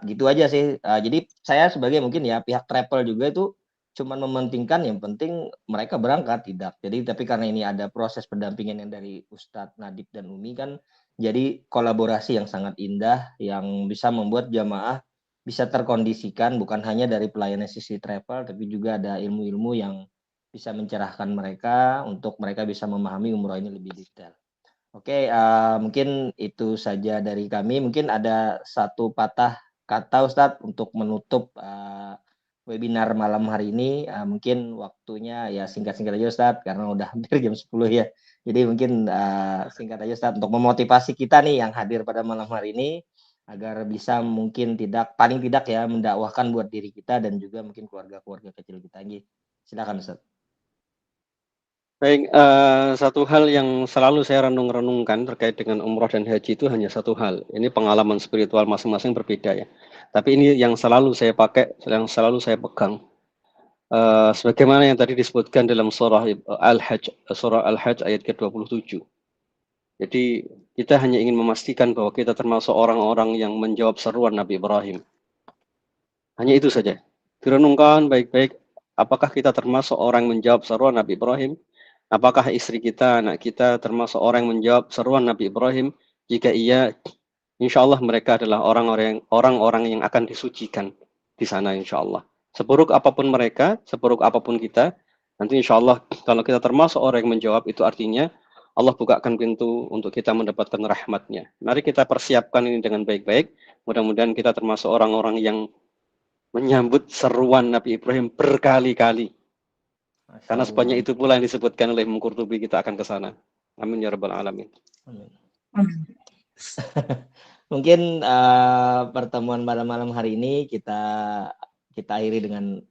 gitu aja sih. Jadi saya sebagai mungkin ya pihak travel juga itu cuma mementingkan yang penting mereka berangkat, tidak. Jadi tapi karena ini ada proses pendampingan yang dari Ustadz Nadib dan Umi kan, jadi kolaborasi yang sangat indah yang bisa membuat jamaah bisa terkondisikan bukan hanya dari pelayanan sisi travel, tapi juga ada ilmu-ilmu yang bisa mencerahkan mereka untuk mereka bisa memahami umroh ini lebih detail. Oke, mungkin itu saja dari kami. Mungkin ada satu patah kata Ustadz untuk menutup webinar malam hari ini. Mungkin waktunya ya singkat-singkat aja Ustadz, karena udah hampir jam 10 ya. Jadi mungkin singkat aja Ustadz untuk memotivasi kita nih yang hadir pada malam hari ini agar bisa mungkin paling tidak ya mendakwahkan buat diri kita dan juga mungkin keluarga-keluarga kecil kita. Silakan Ustadz. Baik, satu hal yang selalu saya renung-renungkan terkait dengan umroh dan haji itu hanya satu hal. Ini pengalaman spiritual masing-masing berbeda ya. Tapi ini yang selalu saya pakai, yang selalu saya pegang. Sebagaimana yang tadi disebutkan dalam surah Al-Hajj ayat ke-27. Jadi kita hanya ingin memastikan bahwa kita termasuk orang-orang yang menjawab seruan Nabi Ibrahim. Hanya itu saja. Direnungkan baik-baik, apakah kita termasuk orang yang menjawab seruan Nabi Ibrahim? Apakah istri kita, anak kita termasuk orang yang menjawab seruan Nabi Ibrahim? Jika iya, insya Allah mereka adalah orang-orang yang akan disucikan di sana insya Allah. Seburuk apapun mereka, seburuk apapun kita, nanti insya Allah kalau kita termasuk orang yang menjawab, itu artinya Allah bukakan pintu untuk kita mendapatkan rahmatnya. Mari kita persiapkan ini dengan baik-baik. Mudah-mudahan kita termasuk orang-orang yang menyambut seruan Nabi Ibrahim berkali-kali. Karena sebanyak itu pula yang disebutkan oleh Imam Qurtubi, kita akan ke sana. Amin ya rabbal alamin. Amin. Mungkin pertemuan malam hari ini kita akhiri dengan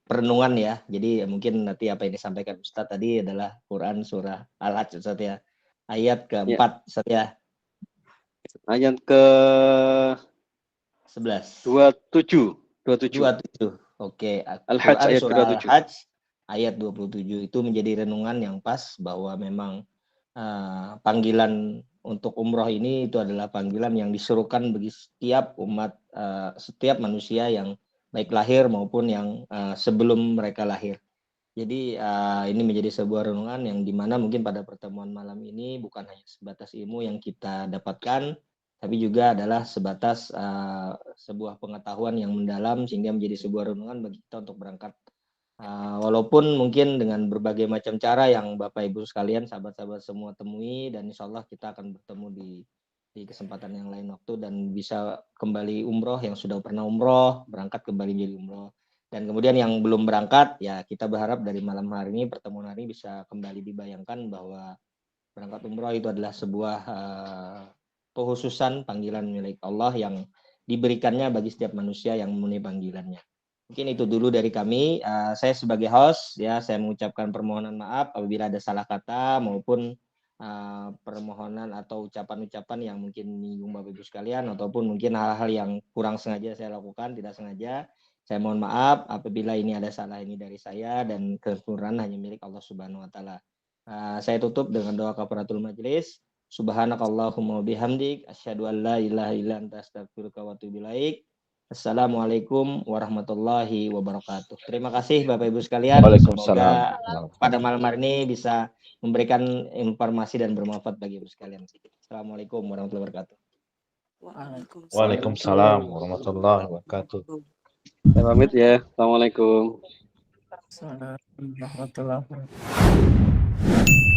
perenungan ya. Jadi mungkin nanti apa yang disampaikan Ustadz tadi adalah Quran surah Al-Hajj Ustadz ya. Ayat keempat Ustadz ya. Ayat ke 11. 27. Oke. Al-Hajj ayat surah ke-27. Al-Hajj ayat 27 itu menjadi renungan yang pas bahwa memang panggilan untuk umroh ini itu adalah panggilan yang disuruhkan bagi setiap umat, setiap manusia yang baik lahir maupun yang sebelum mereka lahir. Jadi ini menjadi sebuah renungan yang dimana mungkin pada pertemuan malam ini bukan hanya sebatas ilmu yang kita dapatkan, tapi juga adalah sebatas sebuah pengetahuan yang mendalam sehingga menjadi sebuah renungan bagi kita untuk berangkat. Walaupun mungkin dengan berbagai macam cara yang Bapak Ibu sekalian, sahabat-sahabat semua temui, dan insya Allah kita akan bertemu di kesempatan yang lain waktu dan bisa kembali umroh yang sudah pernah umroh, berangkat kembali menjadi umroh. Dan kemudian yang belum berangkat, ya kita berharap dari malam hari ini, pertemuan hari ini bisa kembali dibayangkan bahwa berangkat umroh itu adalah sebuah kekhususan panggilan milik Allah yang diberikannya bagi setiap manusia yang memenuhi panggilannya. Mungkin itu dulu dari kami. Saya sebagai host, ya saya mengucapkan permohonan maaf apabila ada salah kata maupun permohonan atau ucapan-ucapan yang mungkin menyinggung Bapak Ibu sekalian ataupun mungkin hal-hal yang kurang sengaja saya lakukan, tidak sengaja. Saya mohon maaf apabila ini ada salah ini dari saya dan kesempurnaan hanya milik Allah Subhanahu wa taala. Saya tutup dengan doa kafaratul majelis. Subhanakallahumma bihamdik asyhadu an la ilaha illa anta astaghfiruka wa atubu ilaik. Assalamualaikum warahmatullahi wabarakatuh. Terima kasih Bapak Ibu sekalian. Semoga pada malam hari ini bisa memberikan informasi dan bermanfaat bagi Ibu sekalian. Assalamualaikum warahmatullahi wabarakatuh. Waalaikumsalam warahmatullahi wabarakatuh. Saya pamit ya. Assalamualaikum. Assalamualaikum warahmatullahi wabarakatuh.